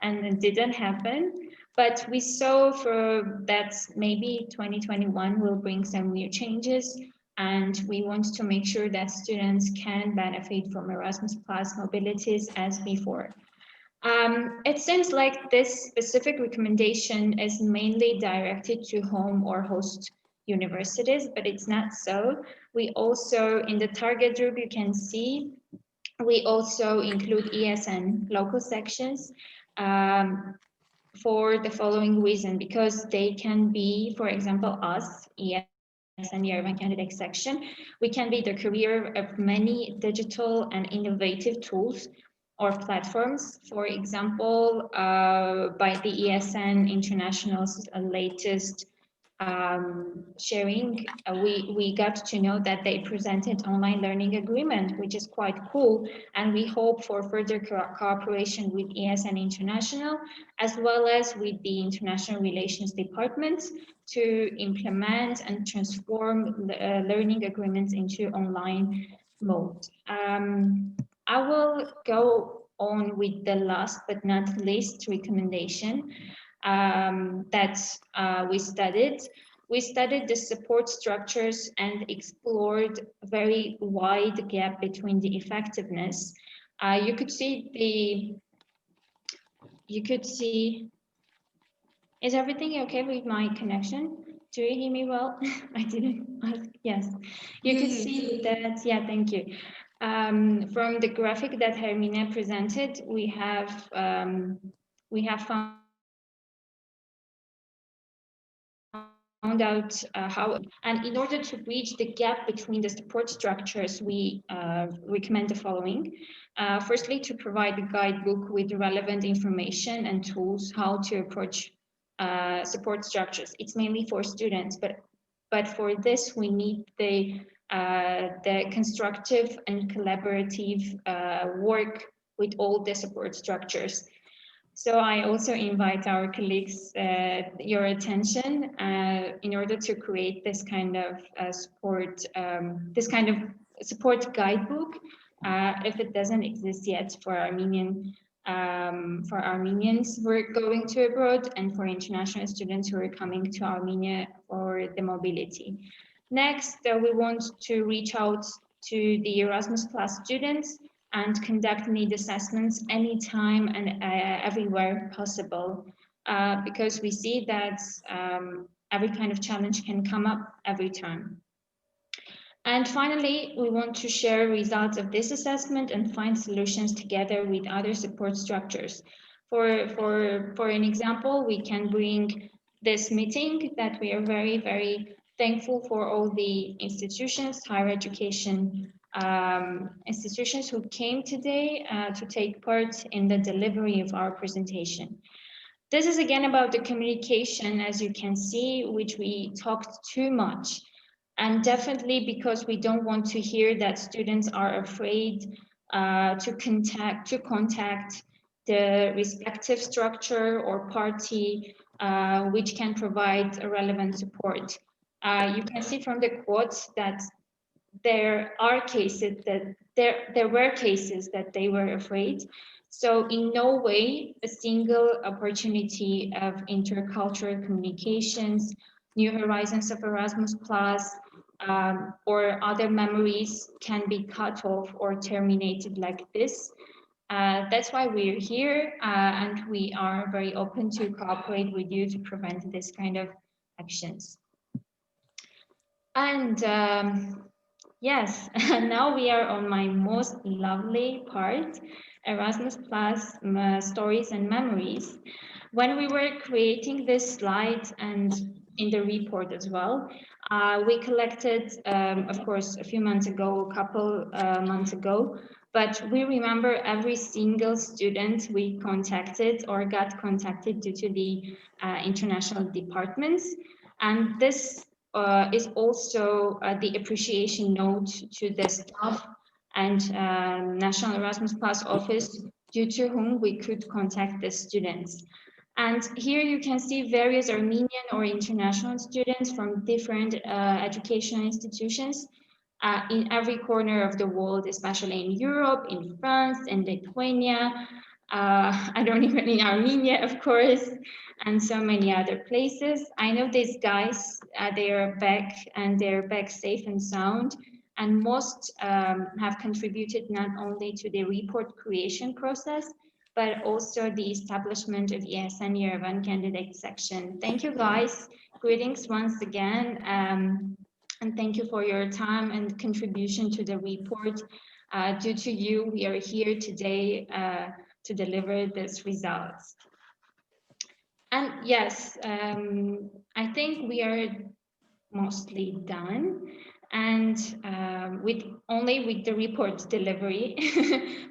and it didn't happen, but we saw for that maybe 2021 will bring some new changes, and we want to make sure that students can benefit from Erasmus Plus mobilities as before. It seems like this specific recommendation is mainly directed to home or host universities, but it's not so. We also, in the target group, you can see, we also include ESN local sections for the following reason, because they can be, for example, us, ESN Yerevan candidate section, we can be the career of many digital and innovative tools or platforms. For example, by the ESN International's latest sharing, we got to know that they presented online learning agreement, which is quite cool. And we hope for further cooperation with ESN International, as well as with the International Relations Department to implement and transform learning agreements into online mode. I will go on with the last but not least recommendation that we studied. We studied the support structures and explored a very wide gap between the effectiveness. You could see, is everything okay with my connection? Do you hear me well? I didn't ask. Yes. You could see that, yeah, thank you. From the graphic that Hermine presented, we have found out how, and in order to bridge the gap between the support structures, we recommend the following. Firstly, to provide a guidebook with relevant information and tools how to approach support structures. It's mainly for students, but for this we need the constructive and collaborative work with all the support structures. So I also invite our colleagues your attention in order to create this kind of support guidebook, if it doesn't exist yet for Armenians who are going to abroad and for international students who are coming to Armenia for the mobility. Next, we want to reach out to the Erasmus Plus students and conduct need assessments anytime and everywhere possible, because we see that every kind of challenge can come up every time. And finally, we want to share results of this assessment and find solutions together with other support structures. For an example, we can bring this meeting that we are very, very thankful for all the institutions, higher education institutions who came today to take part in the delivery of our presentation. This is again about the communication, as you can see, which we talked too much. And definitely because we don't want to hear that students are afraid to contact the respective structure or party which can provide a relevant support. You can see from the quotes that there were cases that they were afraid. So in no way a single opportunity of intercultural communications, New Horizons of Erasmus Plus, or other memories can be cut off or terminated like this. That's why we're here, and we are very open to cooperate with you to prevent this kind of actions. And yes, now we are on my most lovely part, Erasmus Plus stories and memories. When we were creating this slide and in the report as well, we collected, of course, a couple months ago, but we remember every single student we contacted or got contacted due to the international departments. And this is also the appreciation note to the staff and National Erasmus Plus office, due to whom we could contact the students. And here you can see various Armenian or international students from different educational institutions in every corner of the world, especially in Europe, in France, in Lithuania, I don't even in Armenia, of course, and so many other places. I know these guys, they are back and they're back safe and sound. And most have contributed not only to the report creation process, but also the establishment of ESN Yerevan candidate section. Thank you guys. Greetings once again. And thank you for your time and contribution to the report. Due to you, we are here today to deliver these results. And yes, I think we are mostly done, and with the report delivery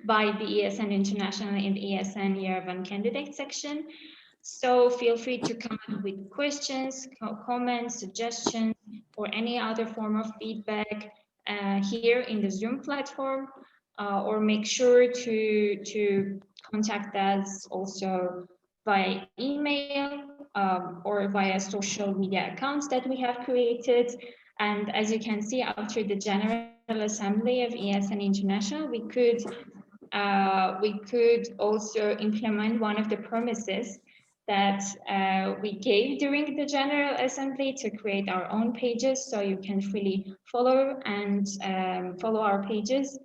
by the ESN International and ESN Yerevan candidate section. So feel free to come up with questions, comments, suggestions, or any other form of feedback here in the Zoom platform, or make sure to contact us also via email or via social media accounts that we have created. And as you can see, after the General Assembly of ESN International, we could also implement one of the promises that we gave during the General Assembly to create our own pages, so you can freely follow and follow our pages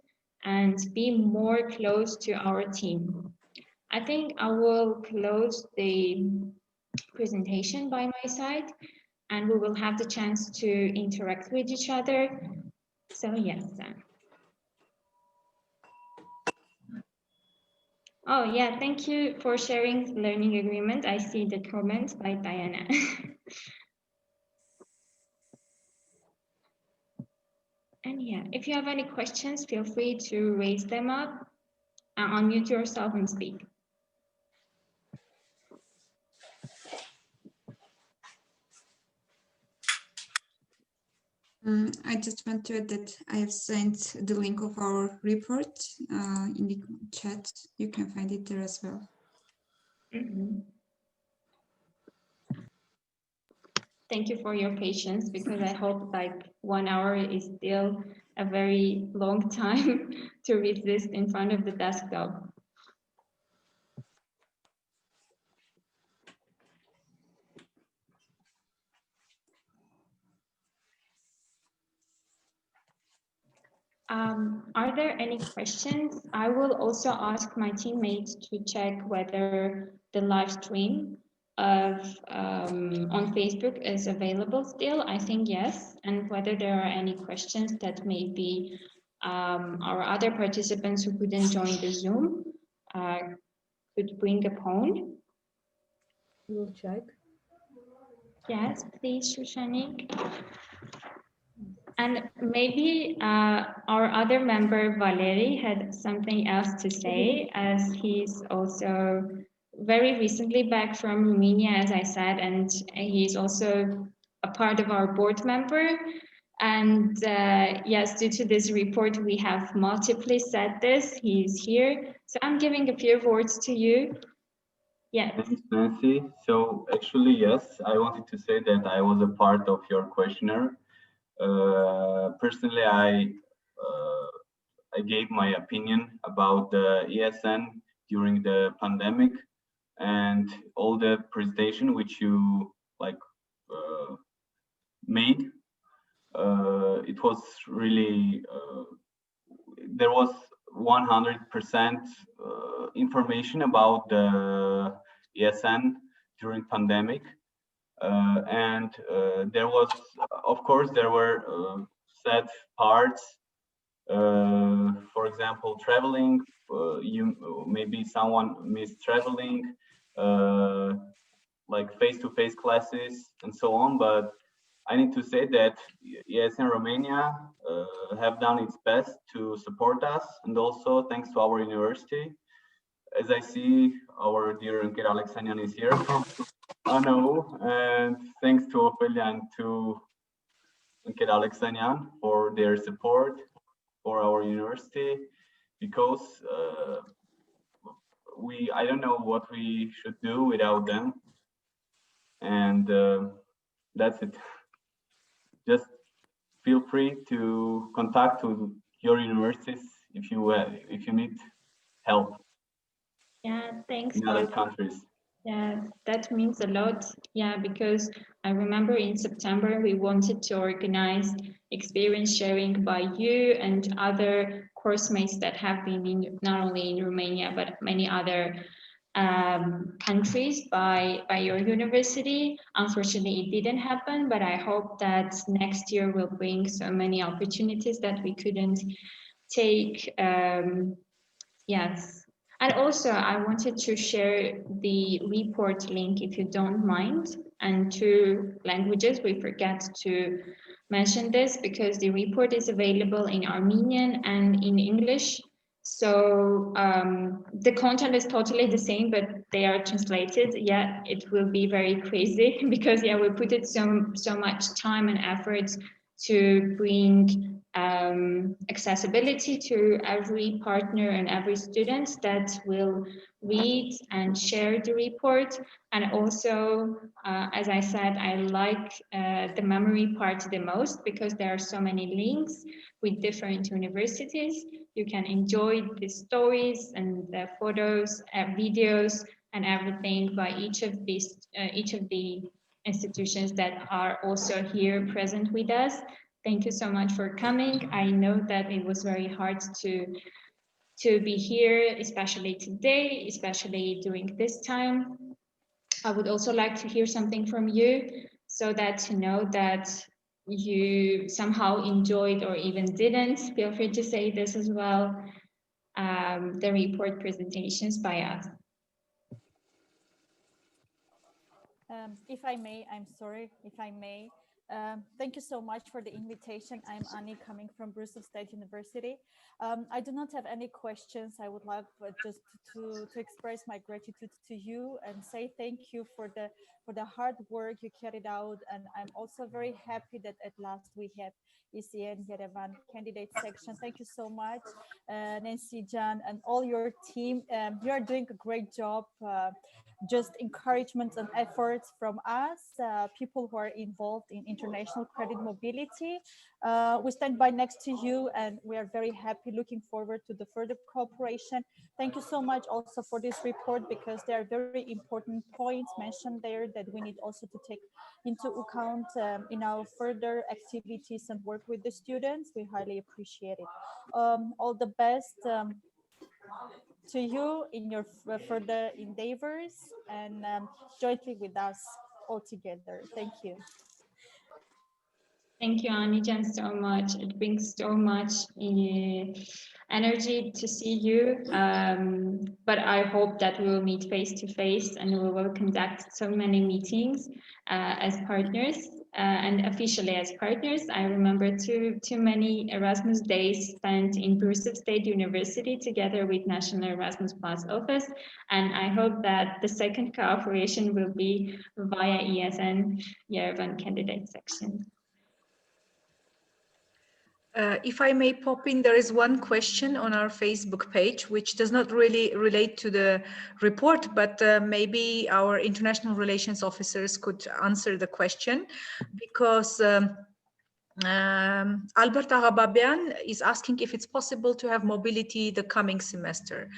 and be more close to our team. I think I will close the presentation by my side, and we will have the chance to interact with each other. So yes. Oh yeah, thank you for sharing the learning agreement. I see the comment by Diana. And yeah, if you have any questions, feel free to raise them up, unmute yourself and speak. I just want to add that I have sent the link of our report in the chat. You can find it there as well. Mm-hmm. Thank you for your patience, because I hope like 1 hour is still a very long time to resist in front of the desktop. Are there any questions? I will also ask my teammates to check whether the live stream of on Facebook is available still. I think yes, and whether there are any questions that maybe our other participants who couldn't join the Zoom could bring upon. We'll check. Yes, please, Shushanik. And maybe our other member, Valery, had something else to say, as he's also very recently back from Romania, as I said, and he's also a part of our board member. And yes, due to this report, we have multiply said this. He's here. So I'm giving a few words to you. Yeah. Thanks, Nancy. So actually, yes, I wanted to say that I was a part of your questionnaire. Personally, I gave my opinion about the ESN during the pandemic, and all the presentation which you made. It was really there was 100% information about the ESN during pandemic. And there was, of course, there were sad parts. For example, traveling. Maybe someone missed traveling, like face-to-face classes and so on. But I need to say that ESN Romania have done its best to support us, and also thanks to our university. As I see, our dear Nkera Alexanian is here from ANO, and thanks to Ophelia and to Nkera Alexanian for their support for our university, because I don't know what we should do without them, and that's it. Just feel free to contact to your universities if you need help. Yeah, thanks. In other countries. Yeah, that means a lot. Yeah, because I remember in September we wanted to organize experience sharing by you and other course mates that have been in, not only in Romania but many other countries by your university. Unfortunately, it didn't happen, but I hope that next year will bring so many opportunities that we couldn't take. Yes. And also, I wanted to share the report link, if you don't mind, and 2 languages. We forget to mention this because the report is available in Armenian and in English. So the content is totally the same, but they are translated. Yeah, it will be very crazy because yeah, we put it so much time and effort to bring accessibility to every partner and every student that will read and share the report. And also, as I said, I like the memory part the most because there are so many links with different universities. You can enjoy the stories and the photos, videos, and everything by each of the institutions that are also here present with us. Thank you so much for coming. I know that it was very hard to be here, especially today, especially during this time. I would also like to hear something from you so that to know that you somehow enjoyed or even didn't. Feel free to say this as well, the report presentations by us. If I may, I'm sorry, if I may. Thank you so much for the invitation. I'm Annie, coming from Brussels State University. I do not have any questions. I would like just to express my gratitude to you and say thank you for the hard work you carried out. And I'm also very happy that at last we have ICM Yerevan candidate section. Thank you so much, Nancy, John, and all your team. You are doing a great job. Just encouragement and efforts from us, people who are involved in international credit mobility. We stand by next to you and we are very happy, looking forward to the further cooperation. Thank you so much also for this report, because there are very important points mentioned there that we need also to take into account in our further activities and work with the students. We highly appreciate it. All the best to you in your further endeavors, and jointly with us all together. Thank you. Thank you, Anijan, so much. It brings so much energy to see you. But I hope that we will meet face to face and we will conduct so many meetings as partners and officially as partners. I remember too many Erasmus days spent in Brussels State University together with National Erasmus Plus Office. And I hope that the second cooperation will be via ESN Yerevan candidate section. If I may pop in, there is one question on our Facebook page, which does not really relate to the report, but maybe our international relations officers could answer the question, because Albert Arababian is asking if it's possible to have mobility the coming semester.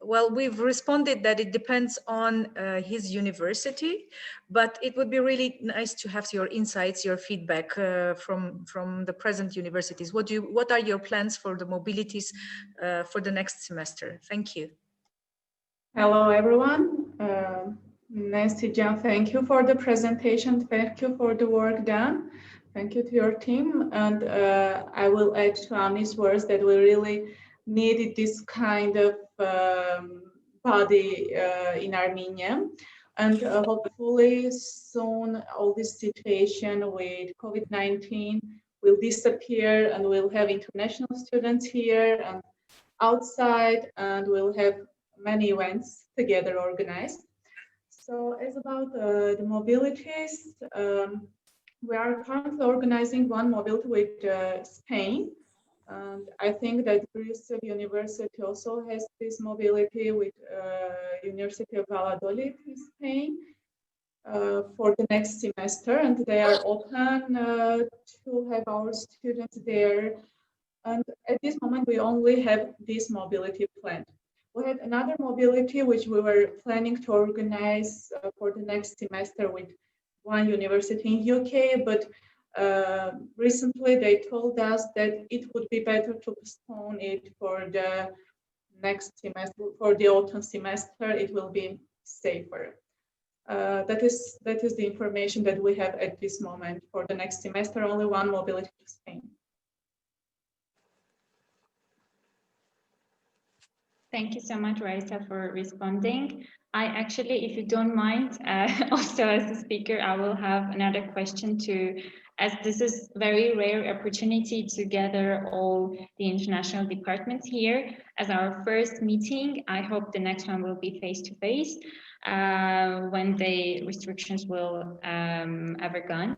Well, we've responded that it depends on his university, but it would be really nice to have your insights, your feedback from the present universities. What are your plans for the mobilities for the next semester? Thank you. Hello, everyone. Nancy, John, thank you for the presentation. Thank you for the work done. Thank you to your team. And I will add to Annie's words that we really needed this kind of body in Armenia. And hopefully soon all this situation with COVID-19 will disappear and we'll have international students here and outside, and we'll have many events together organized. So as about the mobilities, we are currently organizing one mobility with Spain. And I think that Bristol University also has this mobility with University of Valladolid in Spain for the next semester, and they are open to have our students there. And at this moment, we only have this mobility planned. We had another mobility which we were planning to organize for the next semester with one university in UK, but recently they told us that it would be better to postpone it for the next semester, for the autumn semester. It will be safer. That is the information that we have at this moment for the next semester. Only one mobility to Spain. Thank you so much, Raisa, for responding. I actually, if you don't mind, also as a speaker, I will have another question to, as this is very rare opportunity to gather all the international departments here as our first meeting. I hope the next one will be face-to-face when the restrictions will ever gone.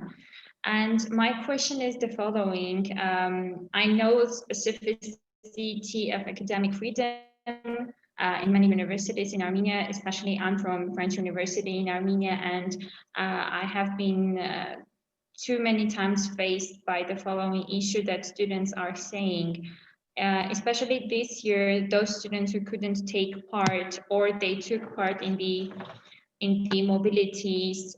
And my question is the following. I know specificity of academic freedom in many universities in Armenia, especially I'm from French University in Armenia, and I have been too many times faced by the following issue that students are saying, especially this year, those students who couldn't take part or they took part in the mobilities.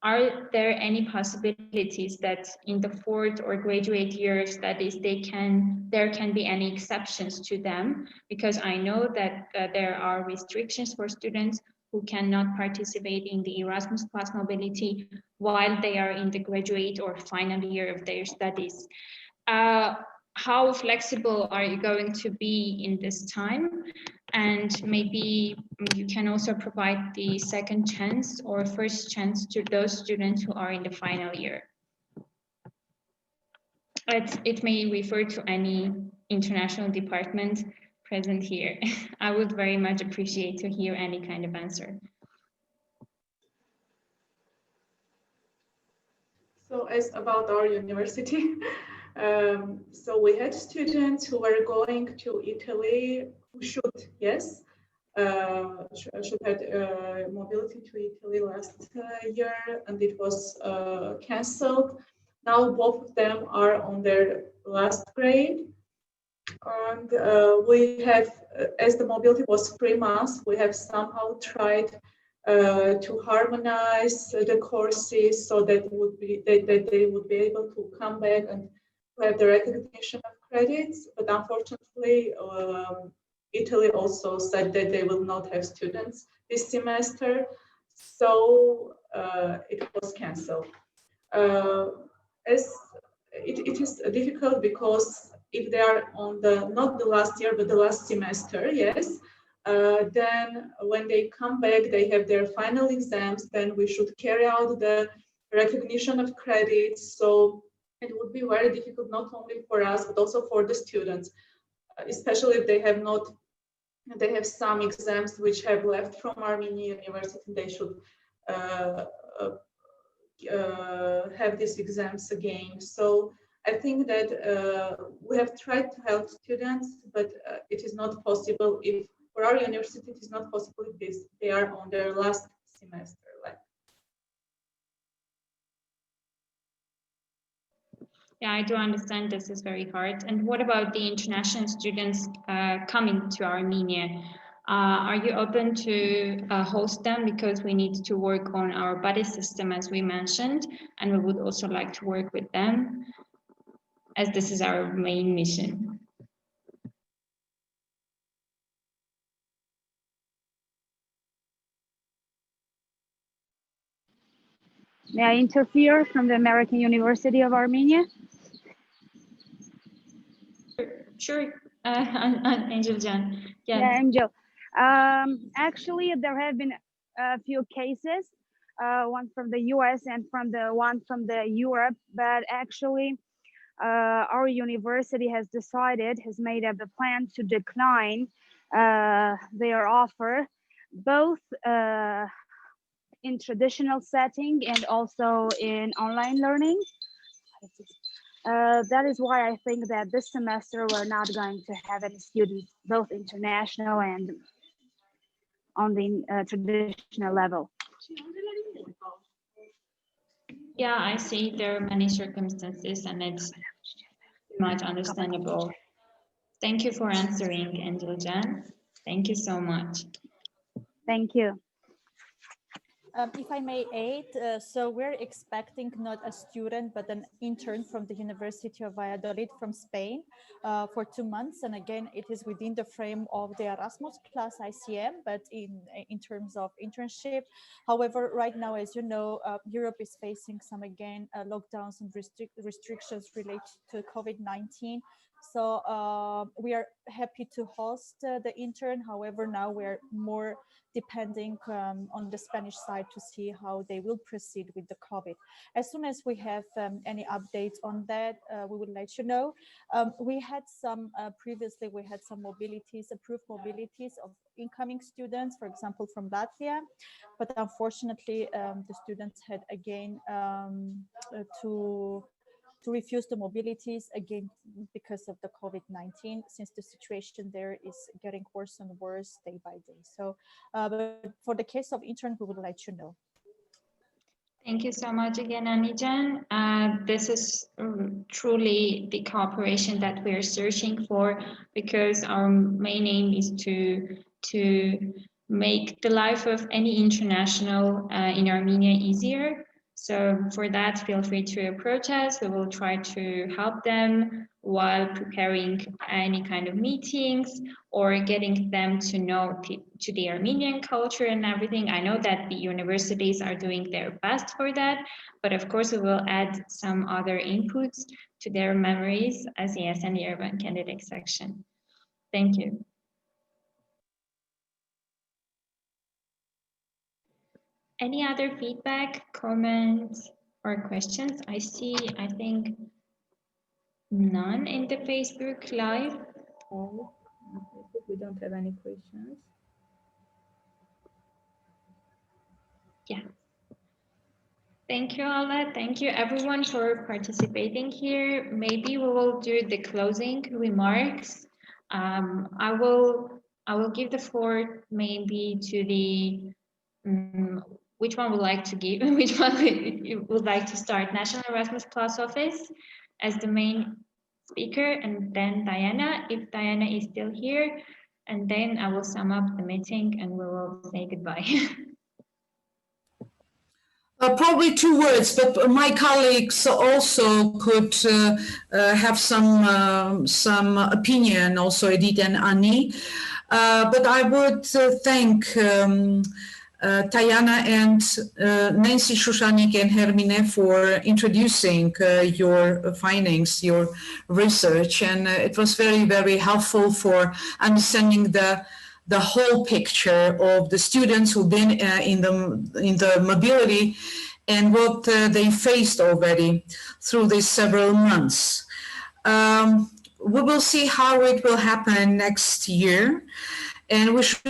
Are there any possibilities that in the fourth or graduate year studies there can be any exceptions to them? Because I know that there are restrictions for students who cannot participate in the Erasmus Plus mobility while they are in the graduate or final year of their studies. How flexible are you going to be in this time? And maybe you can also provide the second chance or first chance to those students who are in the final year. It may refer to any international department present here. I would very much appreciate to hear any kind of answer. So as about our university, so we had students who were going to Italy who should, yes, should had mobility to Italy last year, and it was cancelled. Now both of them are on their last grade, and we have, as the mobility was 3 months, we have somehow tried to harmonize the courses so that they would be able to come back and have the recognition of credits. But unfortunately, Italy also said that they will not have students this semester, so it was cancelled. As it is difficult because if they are on not the last year but the last semester, yes, then when they come back, they have their final exams, then we should carry out the recognition of credits. So it would be very difficult, not only for us, but also for the students, especially if they have some exams which have left from Armenia University. They should have these exams again. So I think that we have tried to help students, but it is not possible if, for our university, it is not possible if they are on their last semester. Yeah, I do understand this is very hard. And what about the international students coming to Armenia? Are you open to host them? Because we need to work on our buddy system, as we mentioned, and we would also like to work with them, as this is our main mission. May I interfere from the American University of Armenia? Sure, Angel Jan. Yes. Yeah, Angel. Actually, there have been a few cases, one from the US and one from the Europe, but actually our university has made up the plan to decline their offer, both in traditional setting and also in online learning. That is why I think that this semester we're not going to have any students, both international and on the traditional level. Yeah, I see there are many circumstances and it's much understandable. Thank you for answering, Angela Jan. Thank you so much. Thank you. If I may add, so we're expecting not a student, but an intern from the University of Valladolid from Spain for 2 months. And again, it is within the frame of the Erasmus plus ICM, but in terms of internship. However, right now, as you know, Europe is facing some, again, lockdowns and restrictions related to COVID-19. So we are happy to host the intern. However, now we're more depending on the Spanish side to see how they will proceed with the COVID. As soon as we have any updates on that, we will let you know. We had some, previously we had some mobilities, approved mobilities of incoming students, for example, from Latvia, but unfortunately the students had again to refuse the mobilities again because of the COVID-19, since the situation there is getting worse and worse day by day. So but for the case of intern, we will let you know. Thank you so much again, Anijan. This is truly the cooperation that we're searching for, because our main aim is to make the life of any international in Armenia easier. So for that, feel free to approach us. We will try to help them while preparing any kind of meetings or getting them to know to the Armenian culture and everything. I know that the universities are doing their best for that, but of course we will add some other inputs to their memories as the SN Yerevan candidate section. Thank you. Any other feedback, comments, or questions? I think, none in the Facebook Live. Oh, we don't have any questions. Yeah. Thank you, Ala. Thank you, everyone, for participating here. Maybe we will do the closing remarks. I will give the floor maybe to the which one would like to give? Which one you would like to start? National Erasmus Plus office as the main speaker, and then Diana, if Diana is still here, and then I will sum up the meeting and we will say goodbye. Probably 2 words, but my colleagues also could have some opinion, also Edith and Annie. But I would thank Tayana and Nancy Shushanik and Hermine for introducing your findings, your research, and it was very, very helpful for understanding the whole picture of the students who've been in the mobility and what they faced already through these several months. We will see how it will happen next year, and we should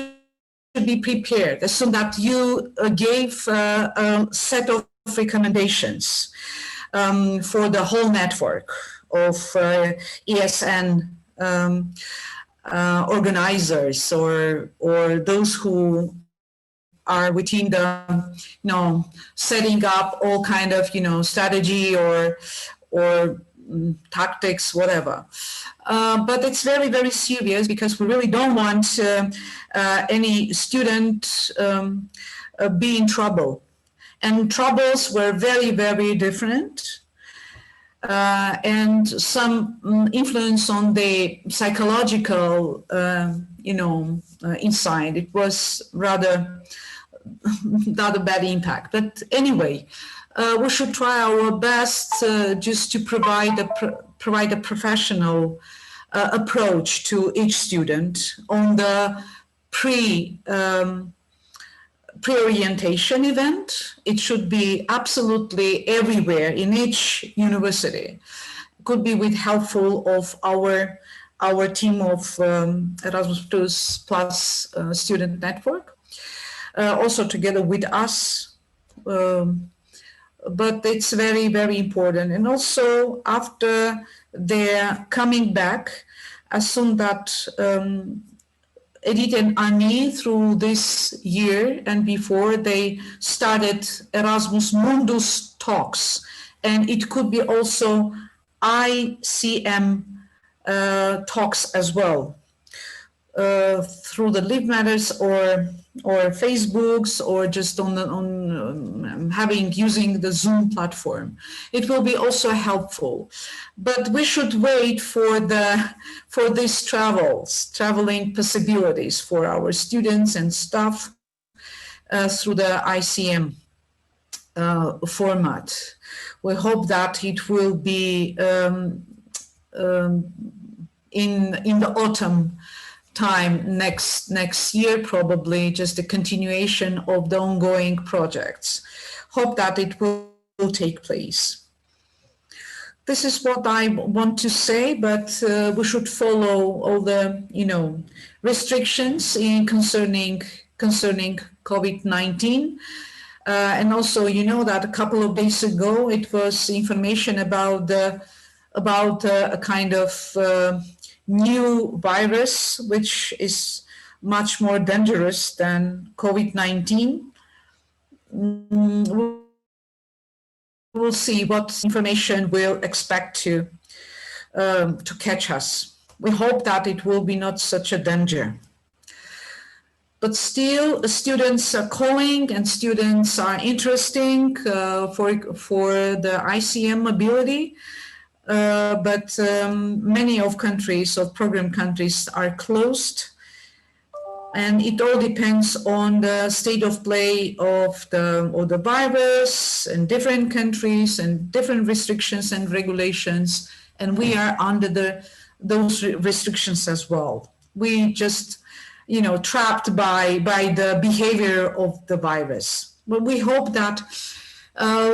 be prepared. So that you gave a set of recommendations for the whole network of ESN organizers or those who are within the setting up all kind of strategy or tactics, whatever. But it's very, very serious, because we really don't want any student be in trouble. And troubles were very, very different. And some influence on the psychological, inside. It was rather bad impact. But anyway, we should try our best just to provide a professional approach pre-orientation event. It should be absolutely everywhere in each university. Could be with helpful of our team of Erasmus Plus student network, also together with us. But it's very, very important. And also after they're coming back, as soon that Edith and Annie through this year and before, they started Erasmus Mundus talks. And it could be also ICM talks as well, through the Live Matters or Facebooks, or just on using the Zoom platform. It will be also helpful, but we should wait for these traveling possibilities for our students and staff through the ICM format. We hope that it will be in the autumn time next year, probably just a continuation of the ongoing projects. Hope that it will take place. This is what I want to say, but we should follow all the restrictions concerning COVID-19. And also, that a couple of days ago, it was information about a kind of new virus, which is much more dangerous than COVID-19. We'll see what information we'll expect to catch us. We hope that it will be not such a danger. But still, students are calling and students are interesting for the ICM mobility. But many of program countries are closed, and it all depends on the state of play of the virus in different countries and different restrictions and regulations, and we are under those restrictions as well. We just trapped by the behavior of the virus. But we hope that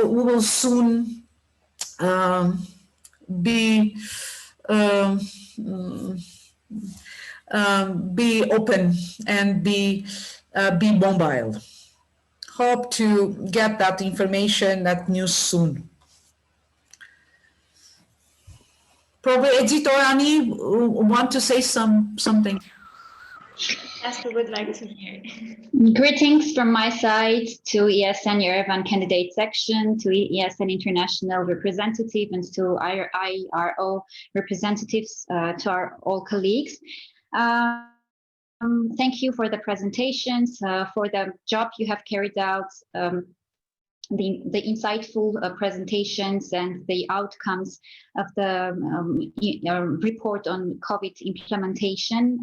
we will soon be open and be mobile. Hope to get that information, that news soon. Probably Edith or Annie want to say something. Yes, we would like to hear. Greetings from my side to ESN Yerevan candidate section, to ESN International representative, and to IRO representatives, to our all colleagues. Thank you for the presentations, for the job you have carried out, the insightful presentations and the outcomes of the report on COVID implementation,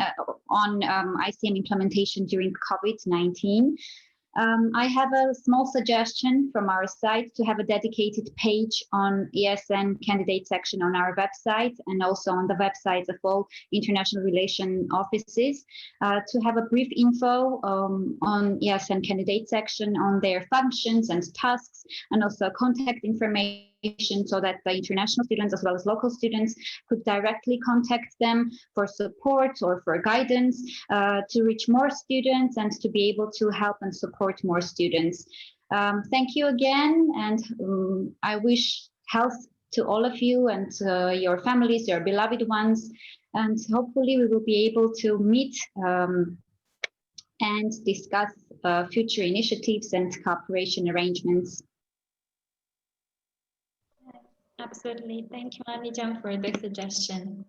on ICM implementation during COVID-19. I have a small suggestion from our side to have a dedicated page on ESN candidate section on our website, and also on the websites of all international relation offices, to have a brief info on ESN candidate section, on their functions and tasks, and also contact information, so that the international students as well as local students could directly contact them for support or for guidance, to reach more students and to be able to help and support more students. Thank you again, and I wish health to all of you and your families, your beloved ones, and hopefully we will be able to meet and discuss future initiatives and cooperation arrangements. Absolutely. Thank you, Anija, for the suggestion.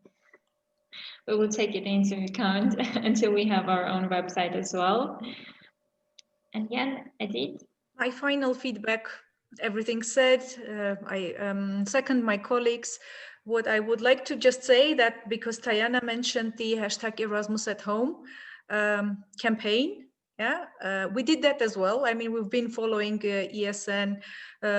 We will take it into account until we have our own website as well. And yeah, Edith? My final feedback, everything said, I second my colleagues. What I would like to just say that because Tayana mentioned the hashtag Erasmus at Home campaign, we did that as well. I mean, we've been following ESN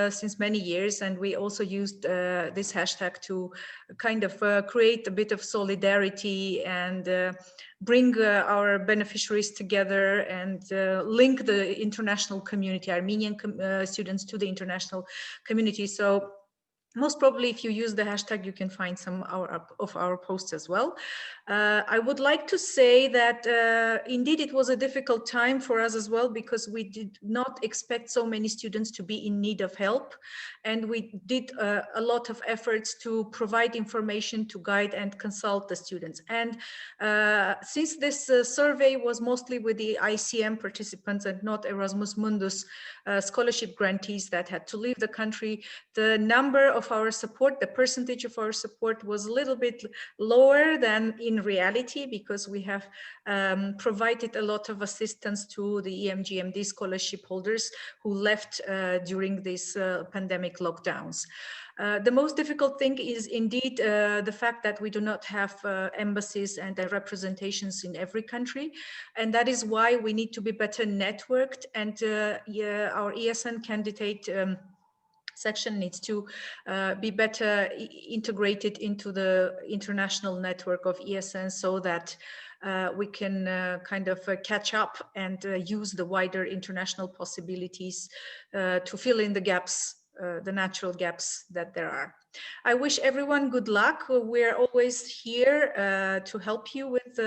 since many years, and we also used this hashtag to kind of create a bit of solidarity and bring our beneficiaries together and link the international community, Armenian students to the international community. So most probably, if you use the hashtag, you can find some of our posts as well. I would like to say that indeed it was a difficult time for us as well, because we did not expect so many students to be in need of help. And we did a lot of efforts to provide information, to guide and consult the students. And since this survey was mostly with the ICM participants and not Erasmus Mundus scholarship grantees that had to leave the country, the number of our support, the percentage of our support was a little bit lower than in reality, because we have provided a lot of assistance to the EMGMD scholarship holders who left during these pandemic lockdowns. The most difficult thing is indeed the fact that we do not have embassies and representations in every country. And that is why we need to be better networked, and our ESN candidate section needs to be better integrated into the international network of ESN, so that we can kind of catch up and use the wider international possibilities to fill in the gaps, the natural gaps that there are. I wish everyone good luck. We're always here to help you with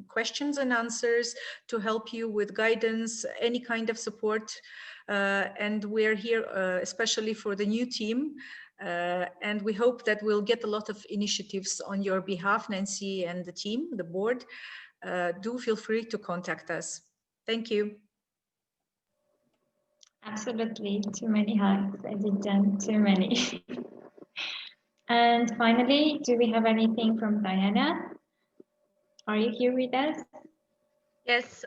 questions and answers, to help you with guidance, any kind of support. And we're here especially for the new team. And we hope that we'll get a lot of initiatives on your behalf, Nancy and the team, the board. Do feel free to contact us. Thank you. Absolutely, too many hugs, Editan, too many. And finally, do we have anything from Diana? Are you here with us? Yes,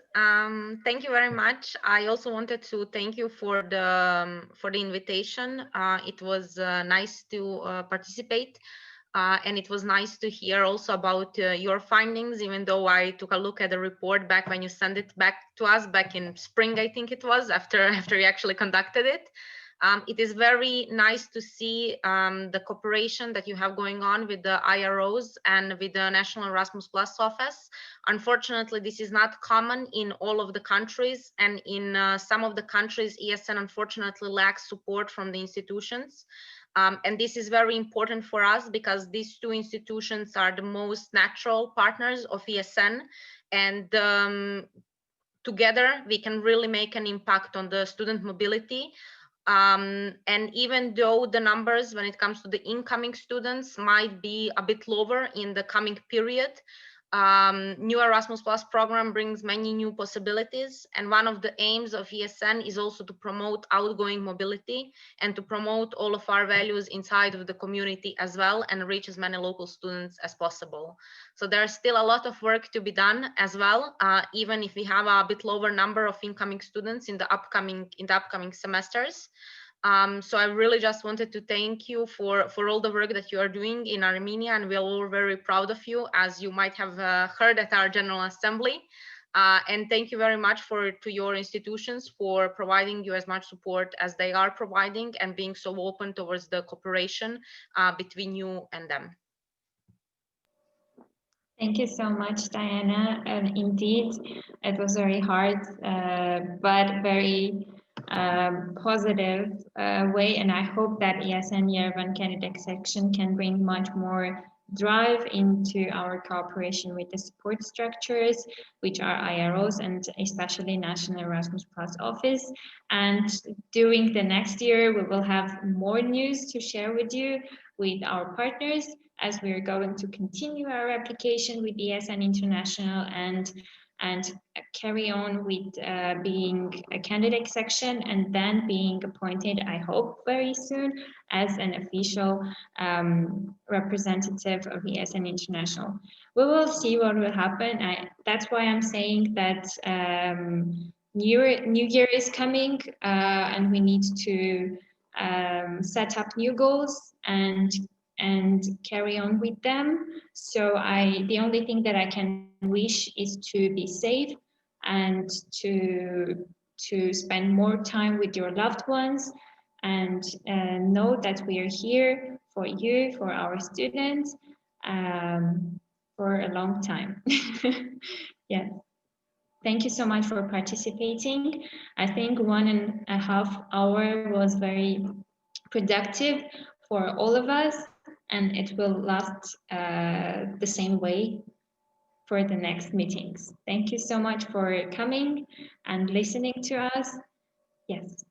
thank you very much. I also wanted to thank you for the invitation. It was nice to participate, and it was nice to hear also about your findings, even though I took a look at the report back when you sent it back to us back in spring, I think it was, after you actually conducted it. It is very nice to see the cooperation that you have going on with the IROs and with the National Erasmus Plus office. Unfortunately, this is not common in all of the countries, and in some of the countries, ESN unfortunately lacks support from the institutions. And this is very important for us, because these two institutions are the most natural partners of ESN, and together we can really make an impact on the student mobility. And even though the numbers when it comes to the incoming students might be a bit lower in the coming period, new Erasmus Plus program brings many new possibilities. And one of the aims of ESN is also to promote outgoing mobility and to promote all of our values inside of the community as well, and reach as many local students as possible. So there's still a lot of work to be done as well, even if we have a bit lower number of incoming students in the upcoming semesters. So I really just wanted to thank you for all the work that you are doing in Armenia, and we are all very proud of you, as you might have heard at our General Assembly. And thank you very much to your institutions for providing you as much support as they are providing, and being so open towards the cooperation between you and them. Thank you so much, Diana. And indeed, it was very hard, but very positive way. And I hope that ESN Yerevan candidate section can bring much more drive into our cooperation with the support structures, which are IROs and especially National Erasmus Plus office. And during the next year, we will have more news to share with you, with our partners, as we're going to continue our application with ESN International and carry on with being a candidate section, and then being appointed, I hope very soon, as an official representative of ESN International. We will see what will happen. That's why I'm saying that New Year is coming, and we need to set up new goals and carry on with them. So the only thing that I can wish is to be safe and to spend more time with your loved ones, and know that we are here for you, for our students. for a long time. Yes. Thank you so much for participating. I think 1.5 hours was very productive for all of us, and it will last the same way for the next meetings. Thank you so much for coming and listening to us. Yes.